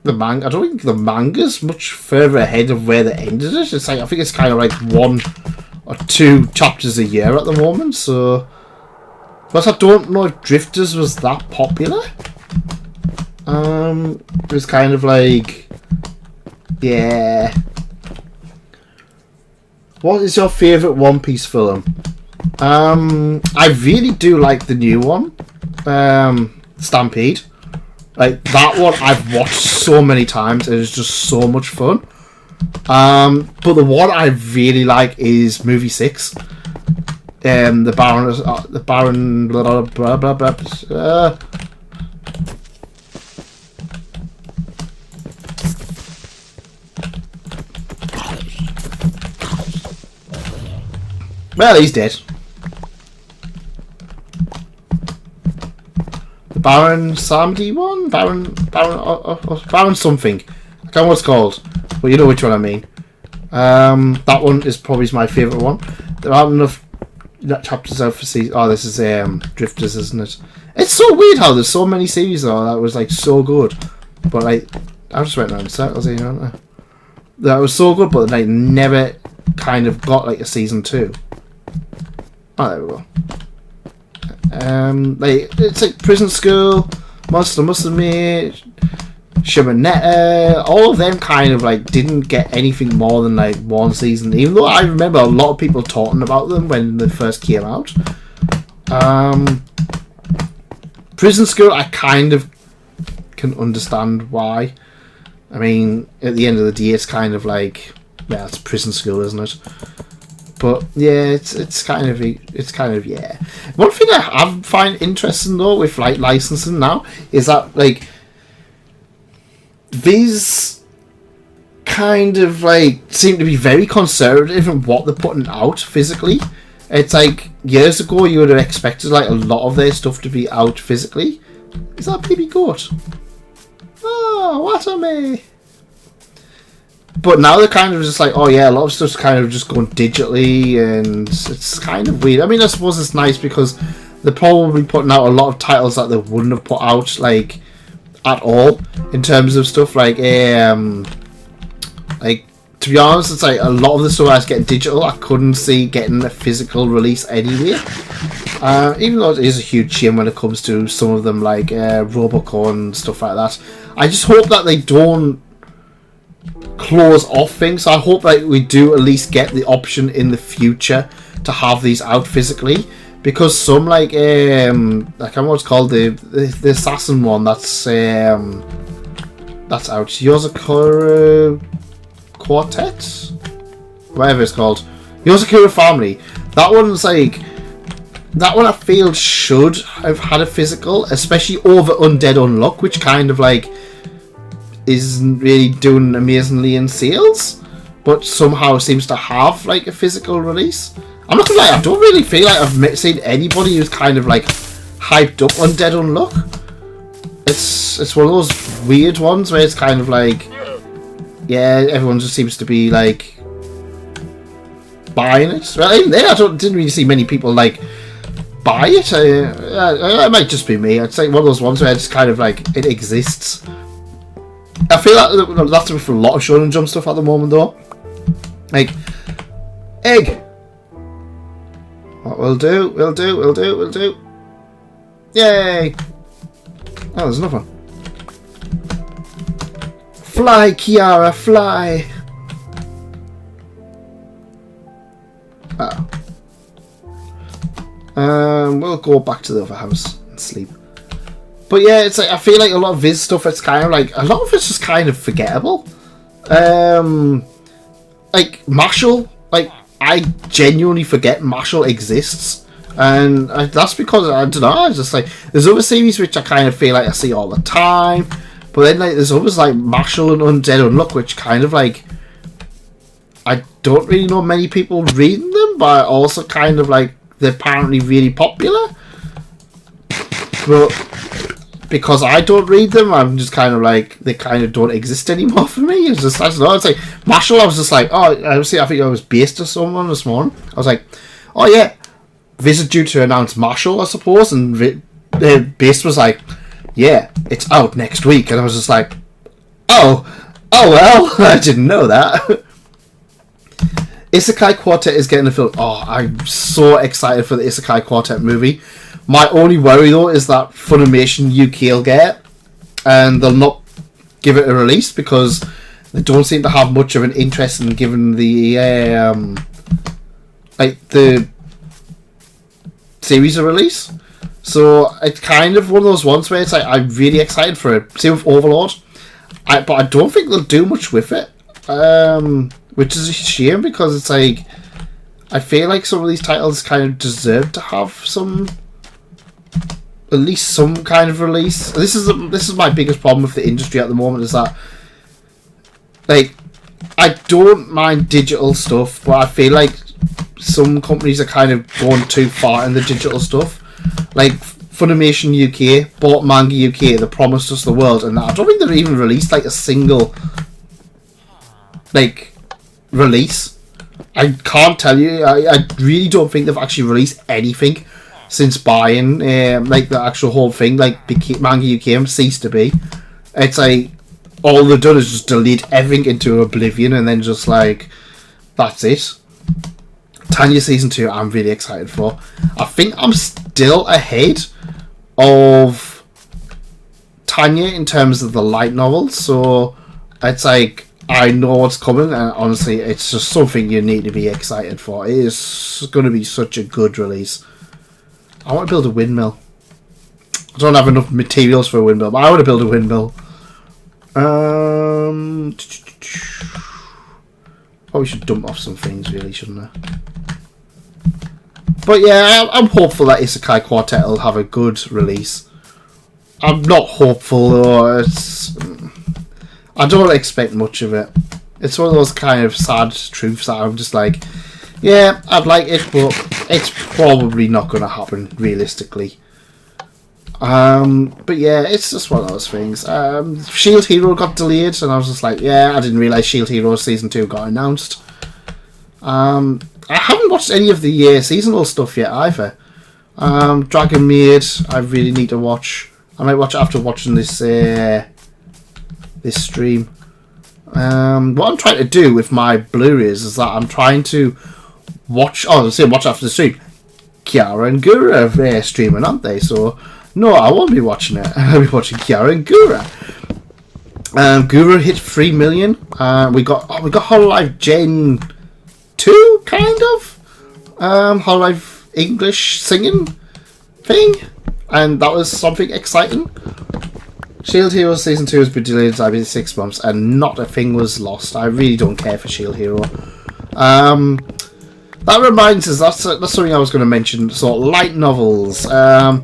the manga. I don't think the manga's much further ahead of where they ended it. It's like, I think it's kind of like 1 or 2 chapters a year at the moment. So, but I don't know if Drifters was that popular. It was kind of like, yeah. What is your favourite One Piece film? I really do like the new one, Stampede. Like that one, I've watched so many times. It is just so much fun. But the one I really like is movie 6. The Baron, blah blah blah blah. Well, he's dead. The Baron Samedi one? Baron something. I can't remember what it's called, but you know which one I mean. That one is probably my favourite one. There aren't enough chapters out for season. Oh, this is Drifters, isn't it? It's so weird how there's so many series though that was like so good, but like I just went around in circles here, aren't I? That was so good, but like never kind of got like a season 2. Oh, there we go. Like it's like Prison School, Monster Musume, Shimonetta, all of them kind of like didn't get anything more than like 1 season, even though I remember a lot of people talking about them when they first came out. Prison School, I kind of can understand why. I mean, at the end of the day, it's kind of like, yeah, it's Prison School, isn't it? But yeah, it's kind of yeah. One thing I find interesting though with like licensing now is that like these kind of like seem to be very conservative in what they're putting out physically. It's like years ago you would have expected like a lot of their stuff to be out physically. Is that baby goat? Oh, what a me! But now they're kind of just like, oh yeah, a lot of stuff's kind of just going digitally, and it's kind of weird. I mean, I suppose it's nice because they're probably putting out a lot of titles that they wouldn't have put out like at all in terms of stuff like to be honest, it's like a lot of the stuff that's getting digital, I couldn't see getting a physical release anyway. Even though it is a huge shame when it comes to some of them like Robocon and stuff like that. I just hope that they don't close off things. I hope that we do at least get the option in the future to have these out physically, because some like I can't remember what it's called, the assassin one, that's That's out. Yozakura Quartet? Whatever it's called. Yozakura Family. That one's like... That one I feel should have had a physical, especially over Undead Unluck, which kind of like isn't really doing amazingly in sales, but somehow seems to have like a physical release. I'm not gonna lie, I don't really feel like I've seen anybody who's kind of like hyped up Undead Unluck. It's one of those weird ones where it's kind of like, yeah, everyone just seems to be like buying it. Well, even there, didn't really see many people like buy it. It might just be me. It's like one of those ones where it's kind of like it exists. I feel like that's for a lot of Shonen Jump stuff at the moment, though. Like egg. What we'll do? Yay! Oh, there's another one. Fly, Kiara, fly. Oh. We'll go back to the other house and sleep. But yeah, it's like I feel like a lot of Viz stuff. It's kind of like a lot of it's just kind of forgettable. Like Marshall, like I genuinely forget Marshall exists, and that's because I don't know. I just like there's other series which I kind of feel like I see all the time, but then like there's others like Marshall and Undead Unluck, which kind of like I don't really know many people reading them, but also kind of like they're apparently really popular. But because I don't read them, I'm just kind of like they kind of don't exist anymore for me. It's just I don't know. It's like Marshall. I was just like, oh, I think I was based or someone this morning. I was like, oh yeah, Visit due to announce Marshall, I suppose, and Based was like, yeah, it's out next week, and I was just like, oh well, I didn't know that. Isekai Quartet is getting a film. Oh, I'm so excited for the Isekai Quartet movie. My only worry though is that Funimation UK will get it, and they'll not give it a release because they don't seem to have much of an interest in giving the the series a release. So it's kind of one of those ones where it's like I'm really excited for it. Same with Overlord, but I don't think they'll do much with it, which is a shame because it's like I feel like some of these titles kind of deserve to have some. At least some kind of release. This is my biggest problem with the industry at the moment, is that like I don't mind digital stuff, but I feel like some companies are kind of going too far in the digital stuff. Like Funimation UK bought Manga UK, they promised us the world, and I don't think they've even released like a single like release. I can't tell you. I really don't think they've actually released anything since buying like the actual whole thing, like Manga UK ceased to be. It's like all they've done is just delete everything into oblivion, and then just like that's it. Tanya season 2 I'm really excited for. I think I'm still ahead of Tanya in terms of the light novels, so it's like I know what's coming, and honestly it's just something you need to be excited for. It is going to be such a good release. I want to build a windmill. I don't have enough materials for a windmill, but I want to build a windmill. Probably should dump off some things, really, shouldn't I? But yeah, I'm hopeful that Isekai Quartet will have a good release. I'm not hopeful, though. I don't expect much of it. It's one of those kind of sad truths that I'm just like, yeah, I'd like it, but it's probably not going to happen realistically. But yeah, it's just one of those things. Shield Hero got delayed, and I was just like, yeah, I didn't realise Shield Hero Season 2 got announced. I haven't watched any of the seasonal stuff yet either. Dragon Maid, I really need to watch. I might watch it after watching this this stream. What I'm trying to do with my Blu-rays is that I'm trying to watch after the stream. Kiara and Gura are streaming, aren't they? So no, I won't be watching it. I'll be watching Kiara and Gura. Gura hit 3 million. We got hololive Gen 2 kind of hololive English singing thing, and that was something exciting. Shield Hero Season 2 has been delayed by 6 months and not a thing was lost. I really don't care for Shield Hero. That reminds us, that's something I was going to mention. So, light novels. You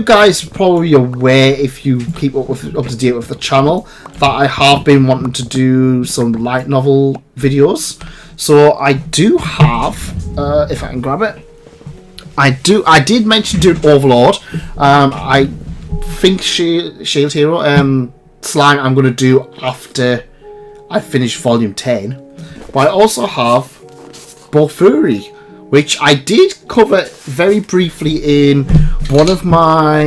guys are probably aware, if you keep up to date with the channel, that I have been wanting to do some light novel videos. So, I do have, if I can grab it, I did mention doing Overlord. I think Shield Hero Slime I'm going to do after I finish Volume 10. But I also have Valkyria, which I did cover very briefly in one of my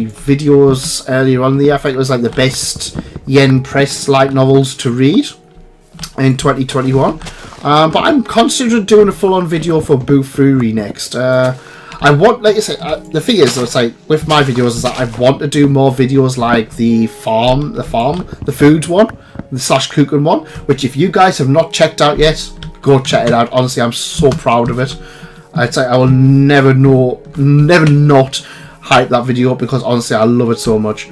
videos earlier on. I think it was like the best Yen Press light novels to read in 2021. But I'm considering doing a full-on video for Valkyria next. I want, like I said, the thing is, it's like with my videos is that I want to do more videos like the foods one, the / cooking one, which if you guys have not checked out yet, go check it out. Honestly, I'm so proud of it. I'd say I will never not hype that video up because honestly I love it so much.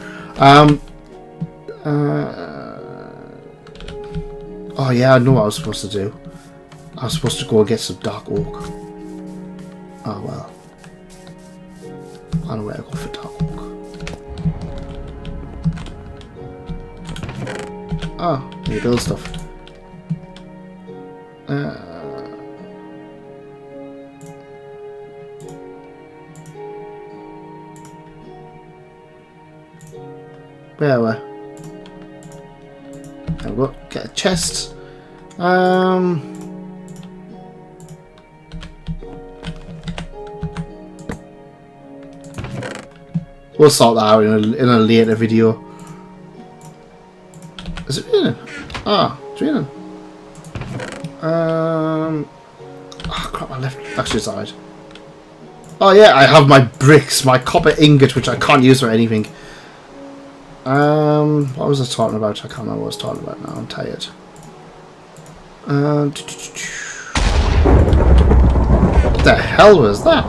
Oh yeah, I know what I was supposed to do. I was supposed to go and get some dark oak. Oh well. I know where to go for dark oak. Oh, you build stuff. Where were? There we go. Get a chest. We'll sort that out in a later video. Is it raining? Ah, it's raining. Oh crap, I left actually side. Oh yeah, I have my bricks, my copper ingot, which I can't use for anything. What was I talking about? I can't remember what I was talking about now, I'm tired. What the hell was that?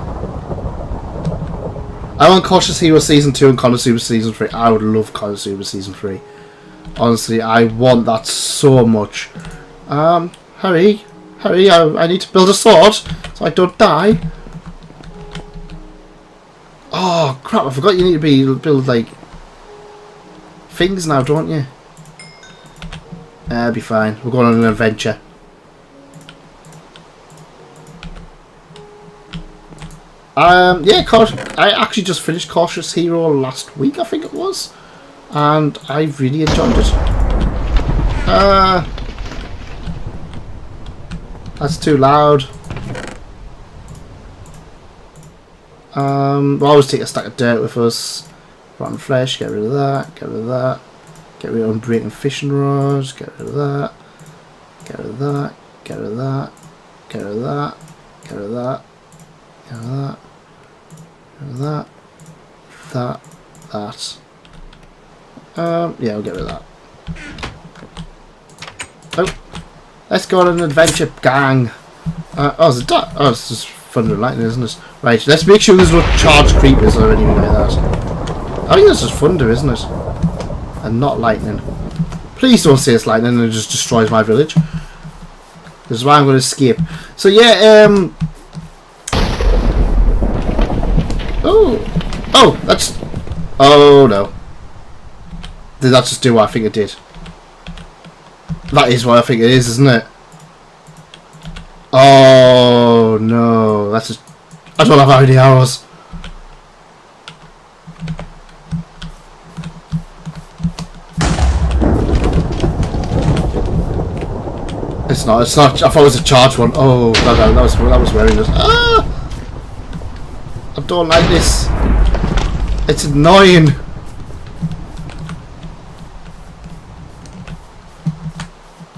I want Cautious Hero Season 2 and Konosuba Season 3. I would love Konosuba Season 3. Honestly, I want that so much. Hurry, I need to build a sword so I don't die. Oh crap, I forgot you need to build like things now, don't you? Be fine, we're going on an adventure. Yeah, I actually just finished Cautious Hero last week, I think it was. And I really enjoyed it. That's too loud. We'll always take a stack of dirt with us. Rotten flesh, get rid of that, get rid of that. Get rid of unbreaking fishing rods, get rid of that. Get rid of that, get rid of that, get rid of that, get rid of that, get rid of that, get rid of that, that. Yeah, we'll get rid of that. Oh, let's go on an adventure, gang. Oh, is it that? Oh, it's just thunder and lightning, isn't it? Right, let's make sure there's no charged creepers or anything like that. I think that's just thunder, isn't it? And not lightning. Please don't say it's lightning and it just destroys my village. This is why I'm going to escape. So yeah, oh, that's... Oh no. Did that just do what I think it did? That is what I think it is, isn't it? Oh no, that's just... I don't have any arrows. It's not. I thought it was a charged one. Oh, that was wearing it. Ah! I don't like this. It's annoying.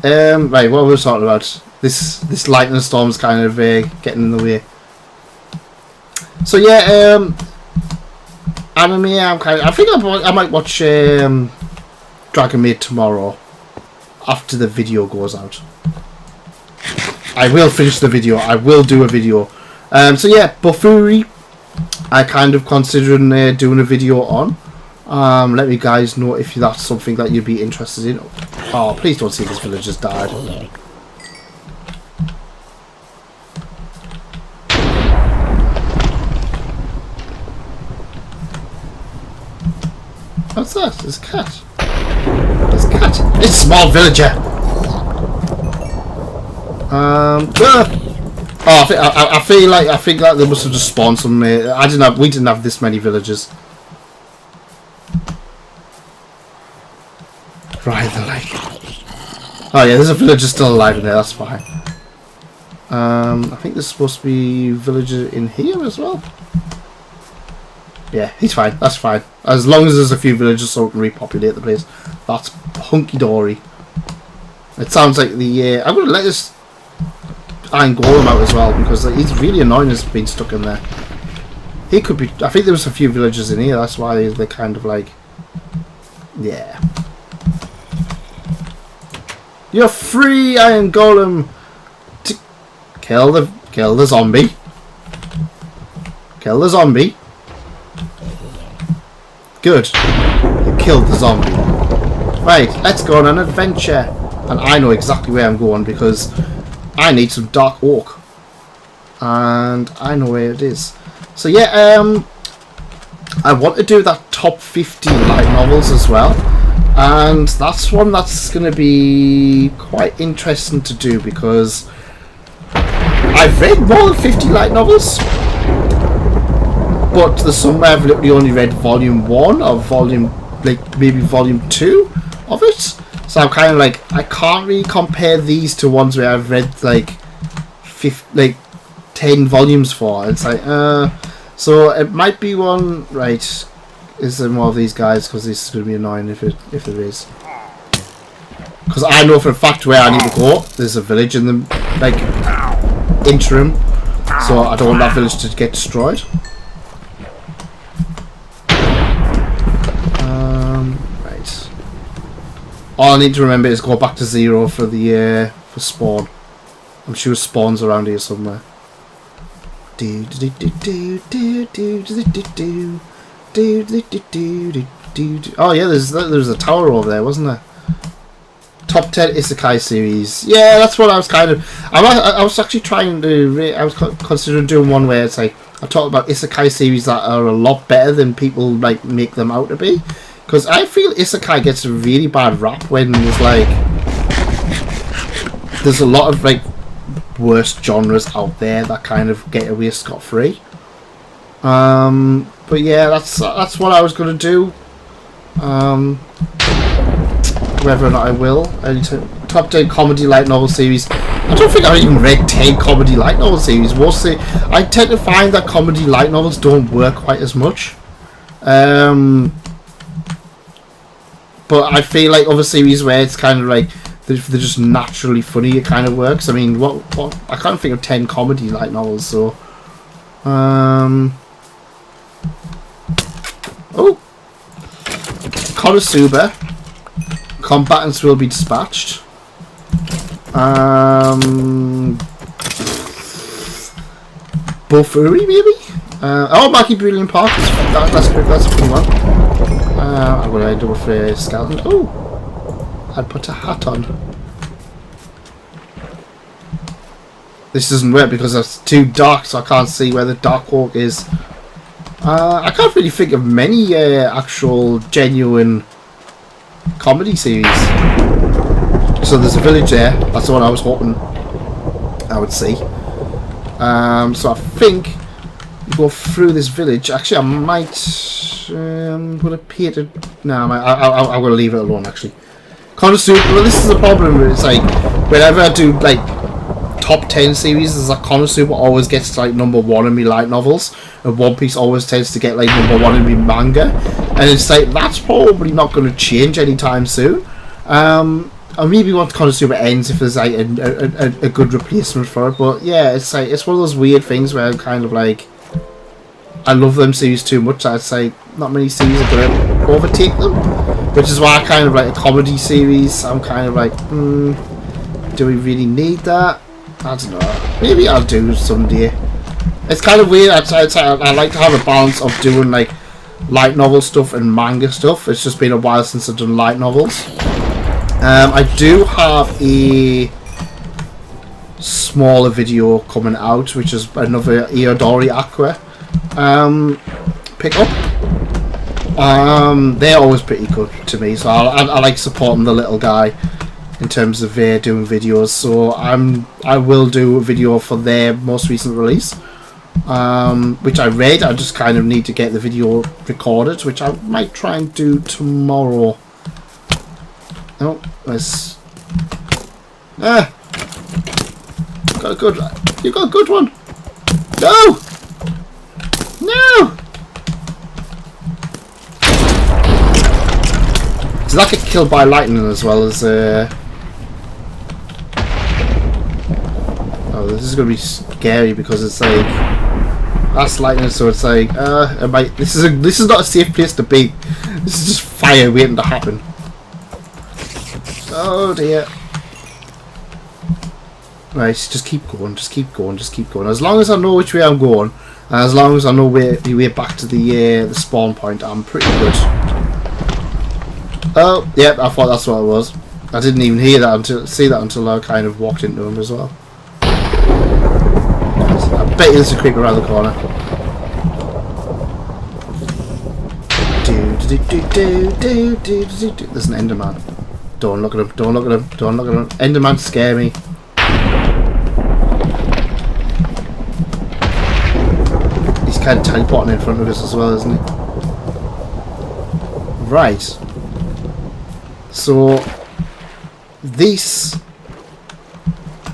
Right, what were we talking about? This lightning storm's kind of getting in the way. So yeah, anime. I think I might watch Dragon Maid tomorrow after the video goes out. I will finish the video. I will do a video. So yeah, Valkyria, I kind of considering doing a video on. Let me guys know if that's something that you'd be interested in. Oh, please don't say this village has died. What's that? There's a cat. There's a cat. It's a small villager. Oh, I think like they must have just spawned some. We didn't have this many villagers. Right, the lake. Oh yeah, there's a villager still alive in there. That's fine. I think there's supposed to be a villager in here as well. Yeah, he's fine. That's fine. As long as there's a few villagers so we can repopulate the place. That's hunky-dory. It sounds like the... I'm going to let this Iron Golem out as well, because he's really annoying as being stuck in there. He could be... I think there was a few villagers in here. That's why they're kind of like... Yeah. You're free, Iron Golem! To kill the zombie. Kill the zombie. Good. You killed the zombie. Right, let's go on an adventure. And I know exactly where I'm going because I need some dark oak. And I know where it is. So yeah, I want to do that top 50 light novels as well. And that's one that's going to be quite interesting to do because I've read more than 50 light novels. But there's some where I've literally only read volume 1 or maybe volume 2 of it. So I'm kind of like, I can't really compare these to ones where I've read like 10 volumes for. It's like, so it might be one, right, is there more of these guys because this is going to be annoying if there is. Because I know for a fact where I need to go. There's a village in the interim. So I don't want that village to get destroyed. All I need to remember is go back to 0 for the for spawn. I'm sure spawns around here somewhere. Oh yeah, there's a tower over there, wasn't there? Top 10 Isekai series. Yeah, that's what I was kind of. I was actually trying to. I was considering doing one where it's like I talk about Isekai series that are a lot better than people like make them out to be. Because I feel Isekai gets a really bad rap when there's a lot of like worse genres out there that kind of get away scot-free. But yeah, that's what I was gonna do. Whether or not I will, top 10 comedy light novel series. I don't think I've even read 10 comedy light novel series. Mostly, I tend to find that comedy light novels don't work quite as much. But I feel like other series where it's kind of like they're just naturally funny, it kind of works. I mean, what I can't think of 10 comedy light novels. So, Konosuba, combatants will be dispatched. Bofuri maybe. Maki Brilliant Park. That's good. That's a fun one. I'm going to end up with a skeleton. Oh! I'd put a hat on. This doesn't work because it's too dark, so I can't see where the dark oak is. I can't really think of many actual genuine comedy series. So there's a village there. That's the one I was hoping I would see. So I think you go through this village. Actually, I might. Would appear to. No, I'm going to leave it alone. Actually, Konosuba. Well, this is the problem. It's like whenever I do like top 10 series, is like Konosuba always gets like number 1 in me light novels, and One Piece always tends to get like number 1 in me manga, and it's like that's probably not going to change anytime soon. Or maybe once Konosuba ends, if there's like a good replacement for it. But yeah, it's like it's one of those weird things where I'm kind of like. I love them series too much. I'd say not many series are going to overtake them, which is why I kind of like a comedy series. I'm kind of like, do we really need that? I don't know. Maybe I'll do someday. It's kind of weird. I like to have a balance of doing like light novel stuff and manga stuff. It's just been a while since I've done light novels. I do have a smaller video coming out, which is another Iodori Aqua pick up. They're always pretty good to me, so I like supporting the little guy in terms of doing videos. So I will do a video for their most recent release, which I read. I just kind of need to get the video recorded, which I might try and do tomorrow. Oh, let's. Got a good. You got a good one. No. No. Does that get killed by lightning as well as? Oh, this is gonna be scary because it's like that's lightning, so it's like this is not a safe place to be. This is just fire waiting to happen. Oh dear. Right, just keep going, just keep going, just keep going. As long as I know which way I'm going, and as long as I know the way back to the spawn point, I'm pretty good. Oh, yep, I thought that's what it was. I didn't even see that until I kind of walked into him as well. I bet there's a creeper around the corner. There's an Enderman. Don't look at him, don't look at him, don't look at him. Enderman scare me. He's kind of teleporting in front of us as well, isn't he? Right. So this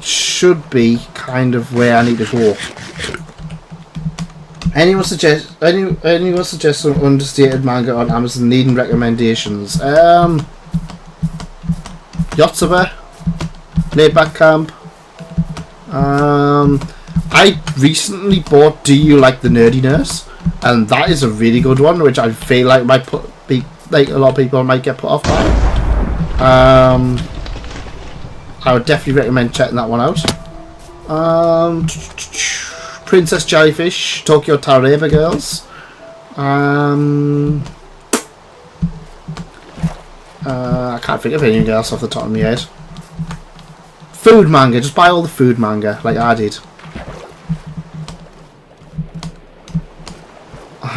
should be kind of where I need to go. Anyone suggest some understated manga on Amazon needing recommendations? Yotsuba, Laidback Camp. I recently bought Do You Like the Nerdy Nurse, and that is a really good one, which I feel like might be like a lot of people might get put off by. I would definitely recommend checking that one out. Princess Jellyfish, Tokyo Tareba Girls. I can't think of anything else off the top of my head. Food manga, just buy all the food manga like I did.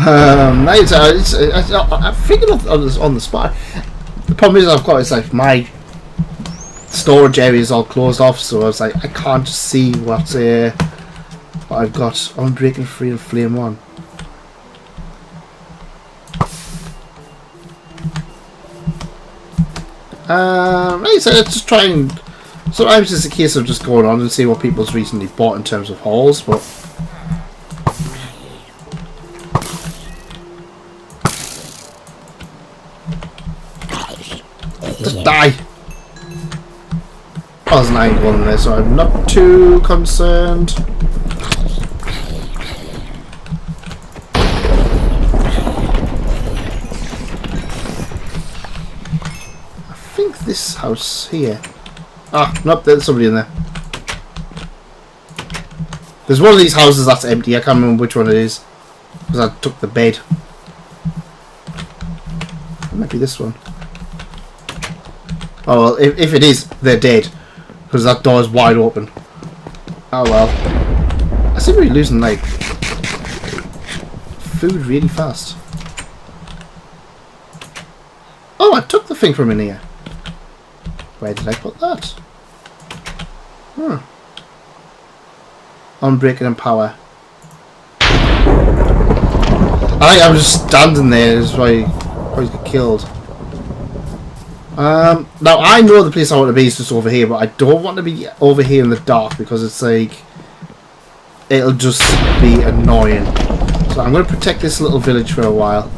I figured on the spot. The problem is I've got it's like my storage area is all closed off, so I was like I can't just see what I've got. Unbreaking Free and Flame 1. Right, so let's just try and. Sometimes it's a case of just going on and see what people's recently bought in terms of hauls, but. Just die! Oh, there's an angle in there, so I'm not too concerned. I think this house here. Ah, nope, there's somebody in there. There's one of these houses that's empty. I can't remember which one it is because I took the bed. It might be this one. Oh well, if it is, they're dead because that door is wide open. Oh well. I seem to be losing like food really fast. Oh, I took the thing from in here. Where did I put that? Unbreaking and Power. I think I'm just standing there. That's why I probably get killed. Now I know the place I want to be is just over here, but I don't want to be over here in the dark because it's like it'll just be annoying. So I'm going to protect this little village for a while.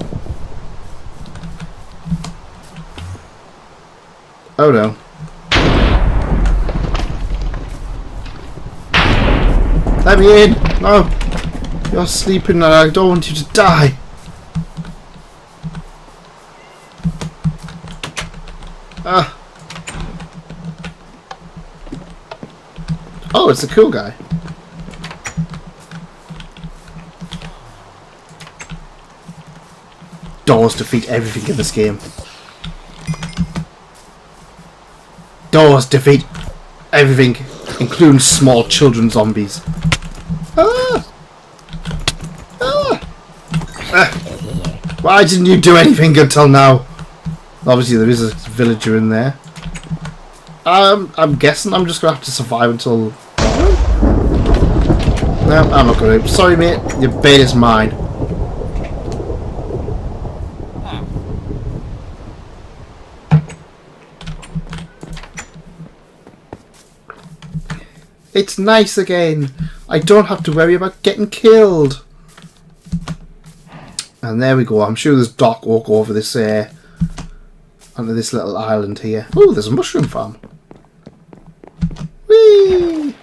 Oh no. Let me in! No! You're sleeping and I don't want you to die! Ah! Oh, it's the cool guy. Doors defeat everything in this game. Doors defeat everything, including small children zombies. Ah! Ah! Why didn't you do anything until now? Obviously there is a villager in there. I'm guessing I'm just going to have to survive until... No, I'm not going to. Sorry mate, your bait is mine. It's nice again. I don't have to worry about getting killed. And there we go. I'm sure there's dark oak over this onto this little island here. Oh, there's a mushroom farm. Whee!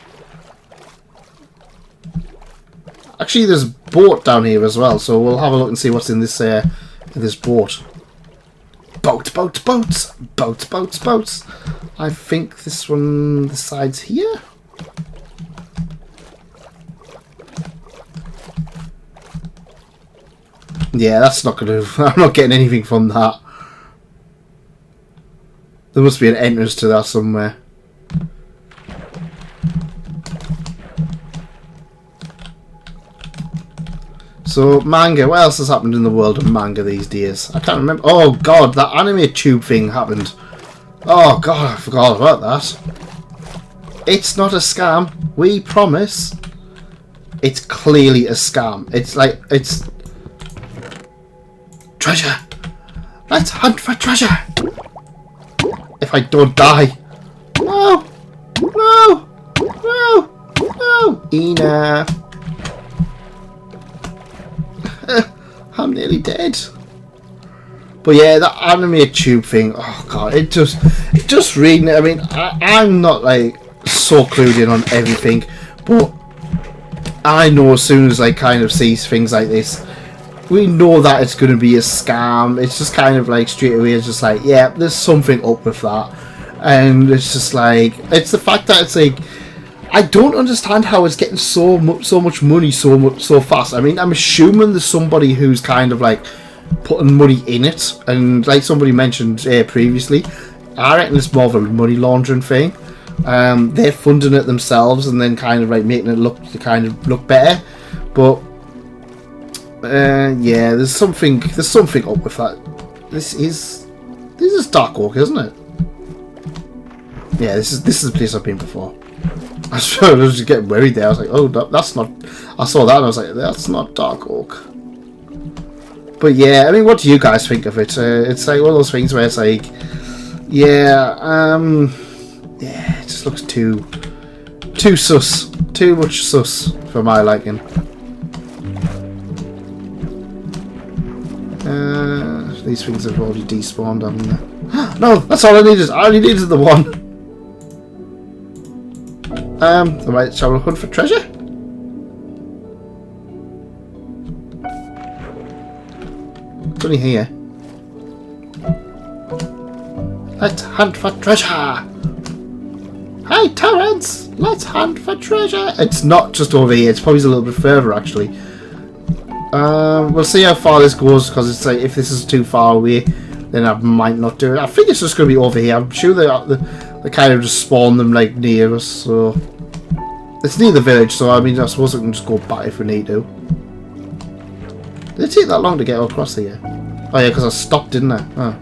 Actually, there's a boat down here as well, so we'll have a look and see what's in this boat. Boats, boats, boats, boats, boats, boats. I think this one, the side's here. Yeah, that's not gonna. I'm not getting anything from that. There must be an entrance to that somewhere. So, manga. What else has happened in the world of manga these days? I can't remember. Oh god, that anime tube thing happened. Oh god, I forgot about that. It's not a scam. We promise. It's clearly a scam. It's like, it's... Treasure! Let's hunt for treasure! If I don't die. No! No! No! No! Enough! I'm nearly dead. But yeah, that anime tube thing, oh god, it just reading it, I mean, I'm not like so clued in on everything, but I know as soon as I kind of see things like this, we know that it's going to be a scam. It's just kind of like straight away, it's just like, yeah, there's something up with that. And it's just like, it's the fact that it's like, I don't understand how it's getting so much money so fast. I mean, I'm assuming there's somebody who's kind of like putting money in it, and like somebody mentioned previously, I reckon it's more of a money laundering thing. They're funding it themselves and then kind of like making it look better. But yeah, there's something up with that. This is Dark Oak, isn't it? Yeah, this is the place I've been before. I was just getting worried there. I was like, oh, that's not... I saw that and I was like, that's not Dark Oak. But yeah, I mean, what do you guys think of it? It's like one of those things where it's like, yeah, yeah, it just looks too sus. Too much sus for my liking. These things have already despawned, haven't they? No, that's all I needed. I only needed the one. Right, shall we hunt for treasure? It's only here. Let's hunt for treasure! Hey, Terrence! Let's hunt for treasure! It's not just over here, it's probably a little bit further, actually. We'll see how far this goes, because it's like, if this is too far away, then I might not do it. I think it's just going to be over here. I'm sure they kind of just spawn them like near us, so... It's near the village, so I mean, I suppose I can just go back if we need to. Did it take that long to get across here? Oh yeah, because I stopped, didn't I? Oh.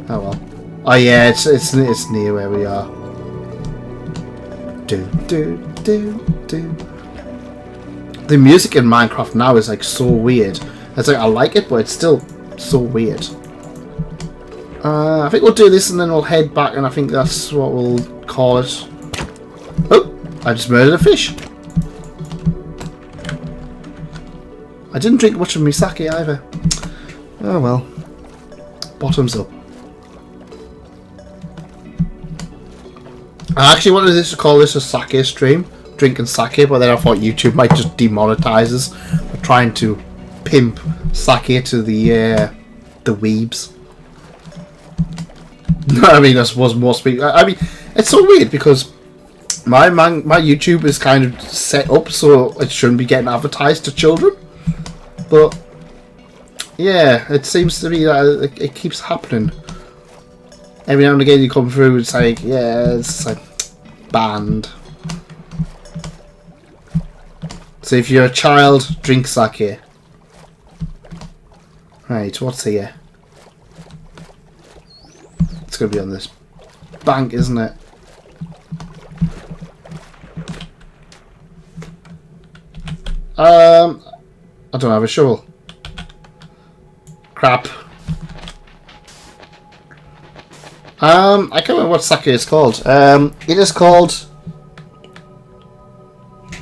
Oh well. Oh yeah, it's near where we are. The music in Minecraft now is like so weird. It's like I like it, but it's still so weird. I think we'll do this and then we'll head back, and I think that's what we'll call it. Oh, I just murdered a fish. I didn't drink much of my sake either. Oh well. Bottoms up. I actually wanted to call this a sake stream, drinking sake, but then I thought YouTube might just demonetize us for trying to pimp sake to the weebs. I mean, I suppose most people... I mean, it's so weird because my YouTube is kind of set up so it shouldn't be getting advertised to children. But Yeah, it seems to be that it keeps happening. Every now and again you come through, it's like, yeah, it's like banned. So if you're a child, drink sake. Right, what's here? It's going to be on this bank, isn't it? I don't have a shovel. Crap. I can't remember what sake is called. It is called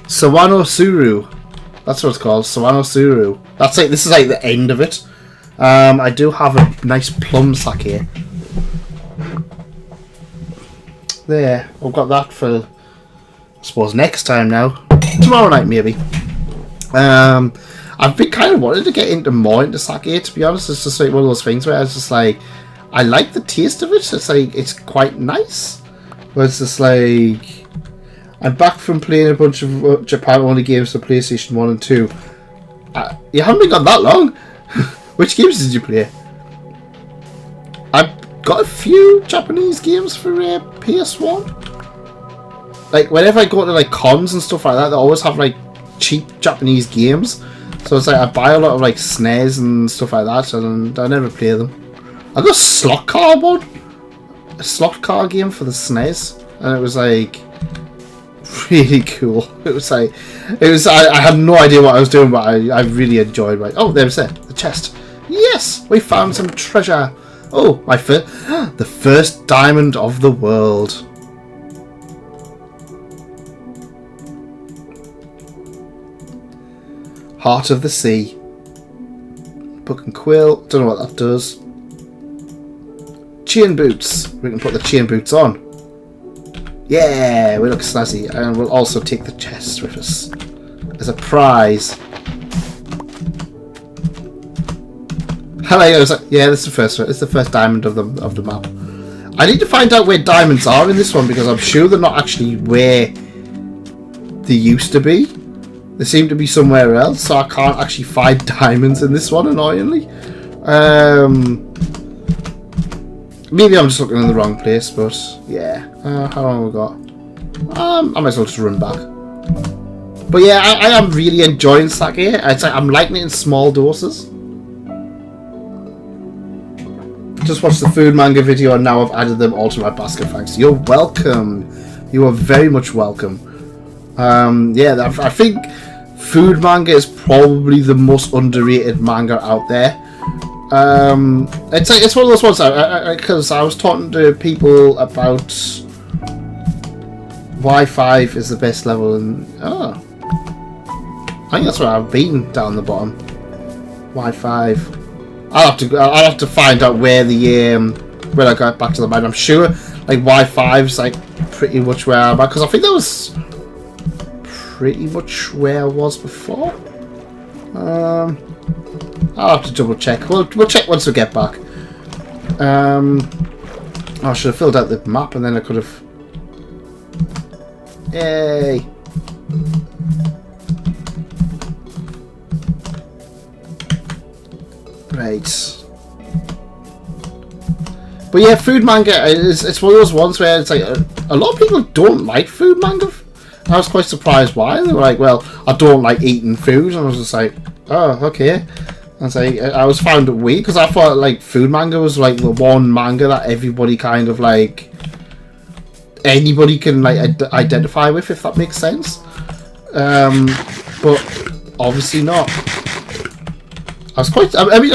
Sawanotsuru. That's what it's called, Sawanotsuru. That's like, this is like the end of it. I do have a nice plum sake. There, I've got that for, I suppose, next time now. Tomorrow night, maybe. I've been kind of wanting to get more into sake, to be honest. It's just like one of those things where I was just like, I like the taste of it. It's like, it's quite nice. But it's just like, I'm back from playing a bunch of Japan-only games for PlayStation 1 and 2. You haven't been gone that long. Which games did you play? I've got a few Japanese games for PS1. Like, whenever I go to like cons and stuff like that, they always have like cheap Japanese games. So it's like I buy a lot of like SNES and stuff like that, and I never play them. I got a slot car one, a slot car game for the SNES, and it was like really cool. It was like, I had no idea what I was doing, but I really enjoyed it. Oh, there's it, the chest. Yes, we found some treasure. Oh, the first diamond of the world. Heart of the Sea. Book and quill. Don't know what that does. Chain boots. We can put the chain boots on. Yeah, we look snazzy. And we'll also take the chest with us as a prize. Yeah, this is the first one. It's the first diamond of the map. I need to find out where diamonds are in this one, because I'm sure they're not actually where they used to be. They seem to be somewhere else, so I can't actually find diamonds in this one, annoyingly. Maybe I'm just looking in the wrong place, but yeah. How long have we got? I might as well just run back. But yeah, I am really enjoying sake. I'm liking it in small doses. Just watched the food manga video and now I've added them all to my basket, thanks. You're welcome. You are very much welcome. Yeah, I think food manga is probably the most underrated manga out there. It's one of those ones because I was talking to people about Y5 is the best level, and I think that's where I've been down the bottom. Y5. I'll have to find out where the when I got back to the mine. I'm sure like Y5's like pretty much where I'm at, because I think that was pretty much where I was before. I'll have to double check. We'll check once we get back. I should have filled out the map and then I could have. Yay! Right. But yeah, food manga it's one of those ones where it's like a lot of people don't like food manga. I was quite surprised why. They were like, well, I don't like eating food, and I was just like, oh, okay. And so I was found it weird because I thought like food manga was like the one manga that everybody kind of like anybody can like identify with, if that makes sense. But obviously not. I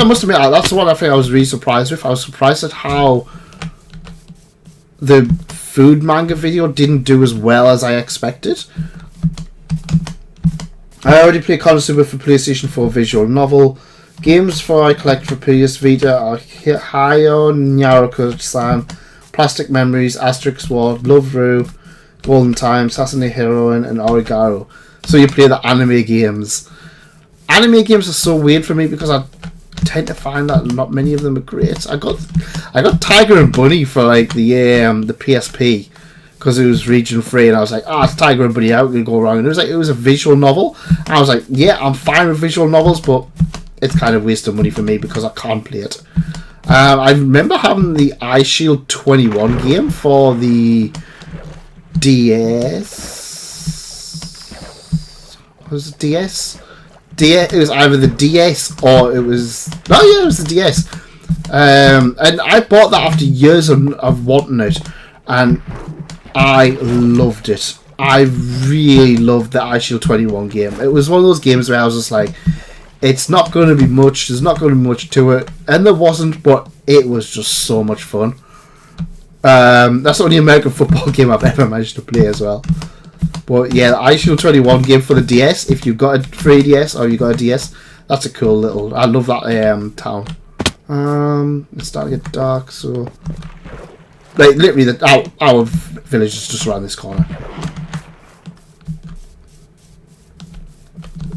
must admit, that's the one I think I was really surprised with. I was surprised at how the food manga video didn't do as well as I expected. I already play Konosuba for PlayStation 4 visual novel. Games for I collect for PS Vita are Hayo Nyaruko-san, Plastic Memories, Asterix Ward, Love Ru, Golden Time, Sasune Heroine, and Origaro. So you play the anime games. Anime games are so weird for me because I tend to find that not many of them are great. I got Tiger and Bunny for like the PSP because it was region 3, and I was like, it's Tiger and Bunny, out, we go wrong. And it was a visual novel, and I was like, yeah, I'm fine with visual novels, but it's kind of waste of money for me because I can't play it. I remember having the iShield 21 game for the DS. Was it DS? It was either the DS or it was... Oh yeah, it was the DS. And I bought that after years of wanting it, and I loved it. I really loved the iShield 21 game. It was one of those games where I was just like, it's not going to be much, there's not going to be much to it, and there wasn't, but it was just so much fun. That's the only American football game I've ever managed to play as well. But yeah, the iShield 21 game for the DS, if you've got a 3DS or you've got a DS, that's a cool little... I love that town. It's starting to get dark, so... Like, literally, our village is just around this corner.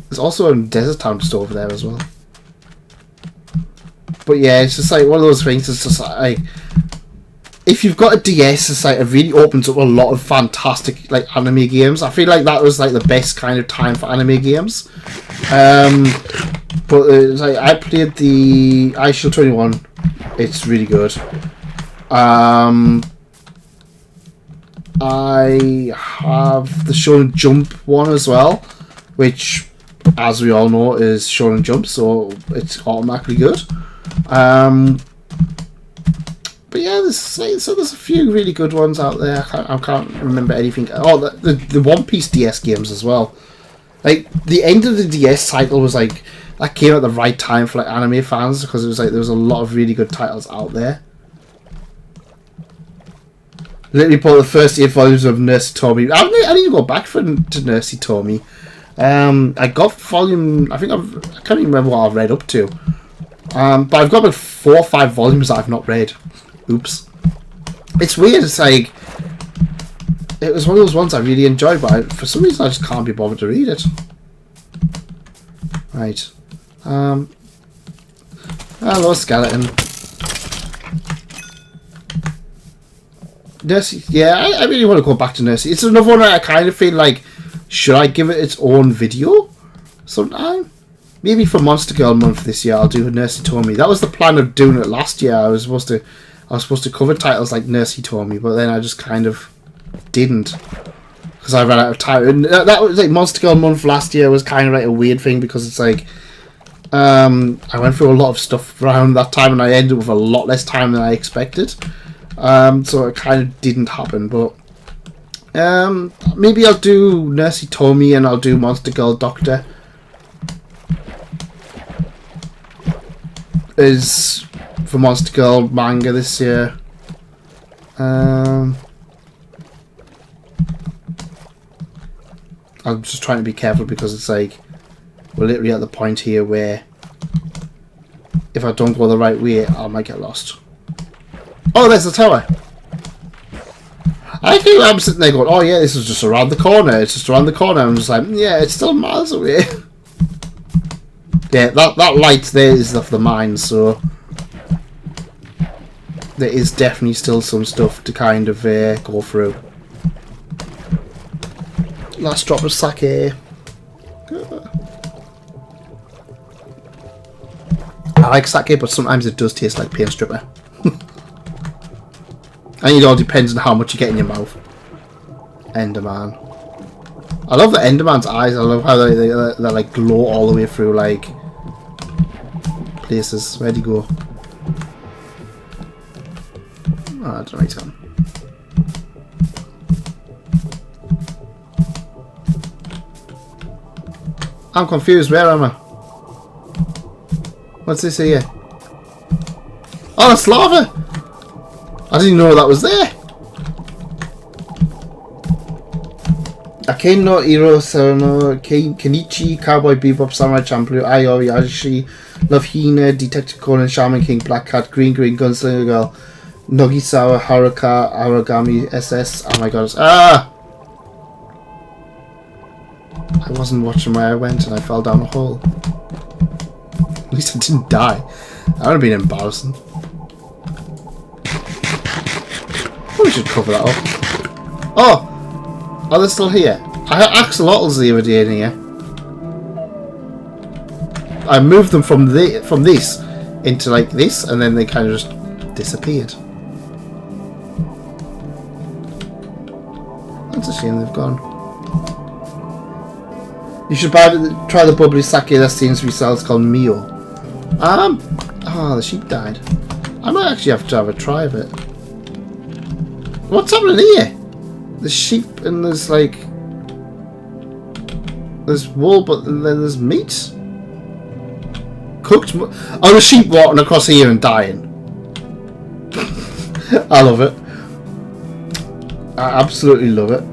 There's also a desert town just over there as well. But yeah, it's just like one of those things, it's just like... If you've got a DS, it's like it really opens up a lot of fantastic like anime games. I feel like that was like the best kind of time for anime games. But it's like I played the iShield 21. It's really good. I have the Shonen Jump one as well, which, as we all know, is Shonen Jump, so it's automatically good. But yeah, there's a few really good ones out there. I can't remember anything. Oh, the One Piece DS games as well. Like the end of the DS cycle was like that came at the right time for like anime fans, because it was like there was a lot of really good titles out there. Literally bought the first 8 volumes of Nurse Tommy. I need to go back to Nurse Tommy. I got volume. I can't even remember what I've read up to. But I've got about 4 or 5 volumes that I've not read. Oops. It's weird. It's like it was one of those ones I really enjoyed, but for some reason I just can't be bothered to read it. Right. Hello, skeleton. Nursey. Yeah, I really want to go back to Nursey. It's another one I kind of feel like, should I give it its own video sometime? Maybe for Monster Girl month this year I'll do Nursey Tommy. That was the plan of doing it last year. I was supposed to cover titles like Nursey Tommy, but then I just kind of didn't, because I ran out of time. And that was like Monster Girl month last year was kind of like a weird thing, because it's like I went through a lot of stuff around that time and I ended up with a lot less time than I expected. So it kind of didn't happen, but maybe I'll do Nursey Tommy and I'll do Monster Girl Doctor is for Monster Girl manga this year. I'm just trying to be careful, because it's like we're literally at the point here where if I don't go the right way I might get lost. Oh, there's the tower. I think I'm sitting there going, oh yeah, this is just around the corner. It's just around the corner. I'm just like, yeah, it's still miles away. Yeah, that light there is of the mine, so there is definitely still some stuff to kind of go through. Last drop of sake. I like sake, but sometimes it does taste like paint stripper. And it all depends on how much you get in your mouth. Enderman. I love the Enderman's eyes. I love how they like glow all the way through like places. Where'd he go? Oh, I don't know where he's gone. I'm confused. Where am I? What's this here? Oh, it's lava! I didn't know that was there. Aken no Iro Sawano, Kenichi, Cowboy Bebop, Samurai Champloo, Ayori, Ashi, Love Hina, Detective Conan, Shaman King, Black Cat, Green Gunslinger Girl, Nogisawa, Haruka, Aragami, SS. Oh my god. Ah! I wasn't watching where I went and I fell down a hole. At least I didn't die. That would have been embarrassing. We should cover that up. Oh! Oh, they're still here. I had axolotls the other day in here. I moved them from this into like this, and then they kind of just disappeared. That's a shame they've gone. You should try the bubbly sake that seems to be sold. It's called Mio. Oh, the sheep died. I might actually have to have a try of it. What's happening here? There's sheep and there's like... There's wool, but then there's meat? Cooked... Oh, the sheep walking across here and dying. I love it. I absolutely love it.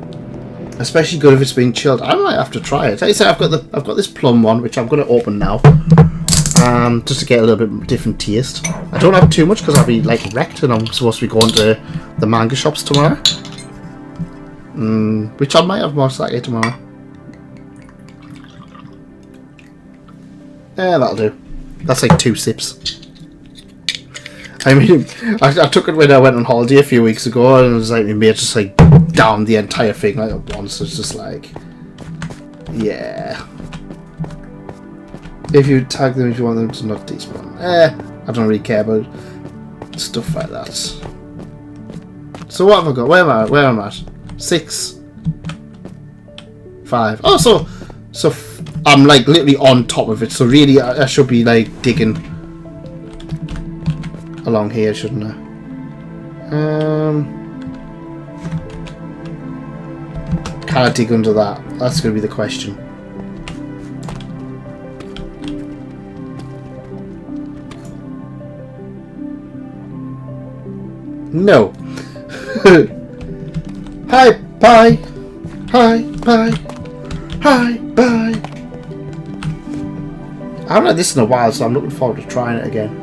Especially good if it's been chilled. I might have to try it. Like I say, I've got this plum one, which I'm going to open now. Just to get a little bit different taste. I don't have too much because I'll be like wrecked, and I'm supposed to be going to the manga shops tomorrow. Which I might have more sake tomorrow. Yeah, that'll do. That's like 2 sips. I mean, I took it when I went on holiday a few weeks ago, and it was like my mate just like downed the entire thing like at once. It's just like, yeah. If you tag them if you want them to not despawn. I don't really care about stuff like that. So what have I got? Where am I at? 6, 5. Oh, so I'm like literally on top of it. So really, I should be like digging along here, shouldn't I? Can I dig under that? That's going to be the question. No. Hi, bye. Hi, bye. Hi, bye. I haven't had this in a while, so I'm looking forward to trying it again.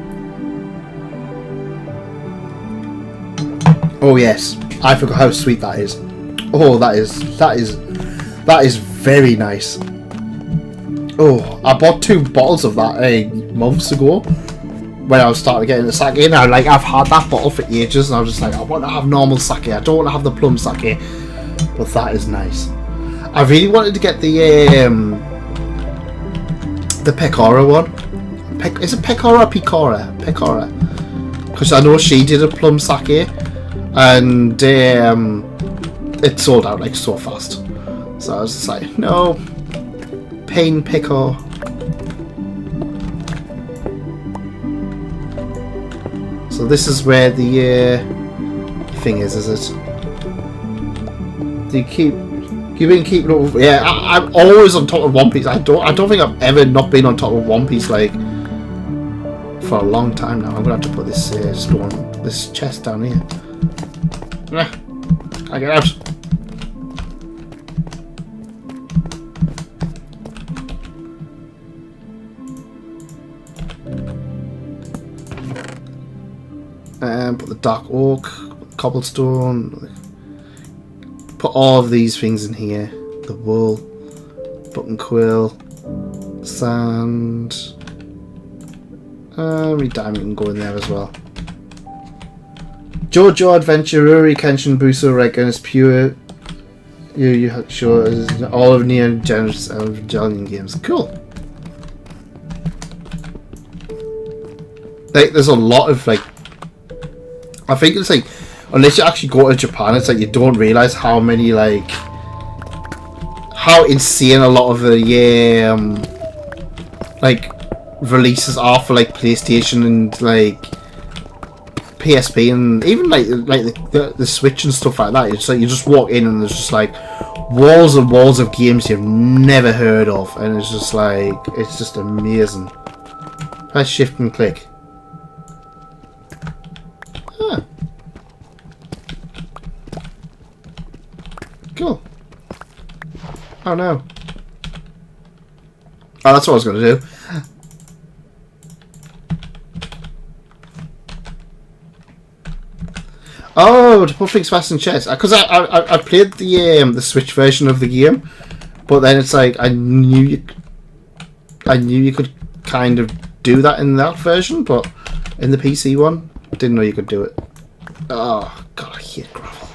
Oh yes, I forgot how sweet that is. Oh, that is very nice. Oh, I bought 2 bottles of that months ago. When I was starting to get into sake, and I've had that bottle for ages, and I was just like, I want to have normal sake. I don't want to have the plum sake, but that is nice. I really wanted to get the Pecora one. Is it Pecora or Picora? Pecora, because I know she did a plum sake, and it sold out like so fast. So I was just like, no, pain picker. So this is where the thing is it? Do you keep up? Yeah, I'm always on top of One Piece. I don't think I've ever not been on top of One Piece like for a long time now. I'm gonna have to put this this chest down here. I get out. Put the dark oak, cobblestone, put all of these things in here. The wool, button quill, sand, diamond can go in there as well. Jojo Adventure, Ruri Kenshin, Buso Regan is pure. You sure is all of Neon Genesis Evangelion games. Cool. Like, there's a lot of like. I think it's like, unless you actually go to Japan, it's like you don't realise how many like, how insane a lot of the like releases are for like PlayStation and like PSP and even like the Switch and stuff like that. It's like you just walk in and there's just like walls and walls of games you've never heard of, and it's just like, it's just amazing. Press shift and click. Cool. Oh no. Oh, that's what I was going to do. Oh, to put things fast in chest. Because I played the Switch version of the game, but then it's like I knew you could kind of do that in that version, but in the PC one, didn't know you could do it. Oh god, I hate gravel.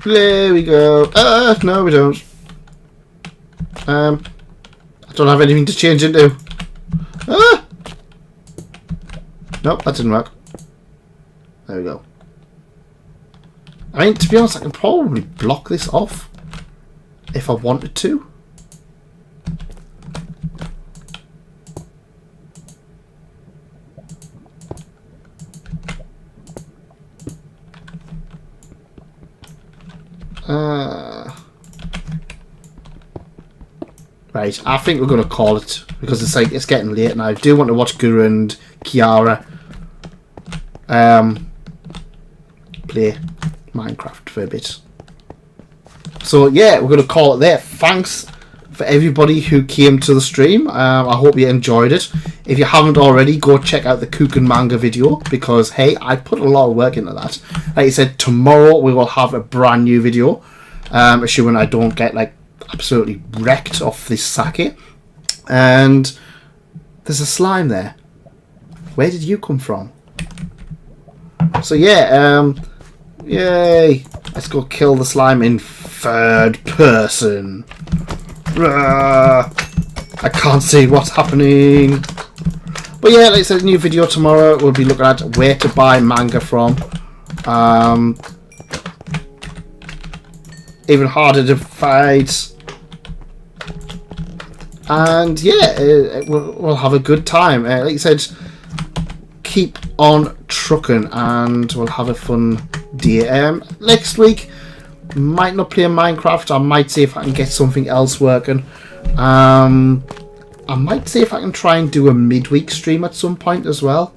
There we go. No, we don't. I don't have anything to change into. Nope, that didn't work. There we go. I mean, to be honest, I can probably block this off if I wanted to. Right, I think we're going to call it because it's getting late and I do want to watch Guru and Kiara play Minecraft for a bit. So yeah, we're going to call it there. Thanks for everybody who came to the stream. I hope you enjoyed it. If you haven't already, go check out the Kuken manga video because hey, I put a lot of work into that. Like I said, tomorrow we will have a brand new video, assuming I don't get like absolutely wrecked off this sake. And there's a slime there. Where did you come from? So yeah, yay! Let's go kill the slime in third person. I can't see what's happening. But yeah, like I said, new video tomorrow. We'll be looking at where to buy manga from. Even harder to fight. And yeah, we'll have a good time. Like I said, keep on trucking and we'll have a fun day. Next week, might not play Minecraft. I might see if I can get something else working. I might see if I can try and do a midweek stream at some point as well.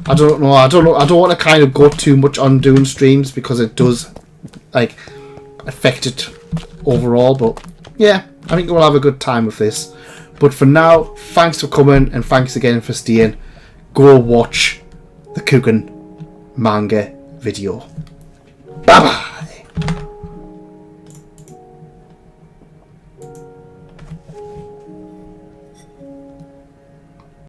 I don't know. I don't want to kind of go too much on doing streams because it does like affect it overall. But yeah, I think we'll have a good time with this. But for now, thanks for coming and thanks again for staying. Go watch the Kuken manga video. Bye bye.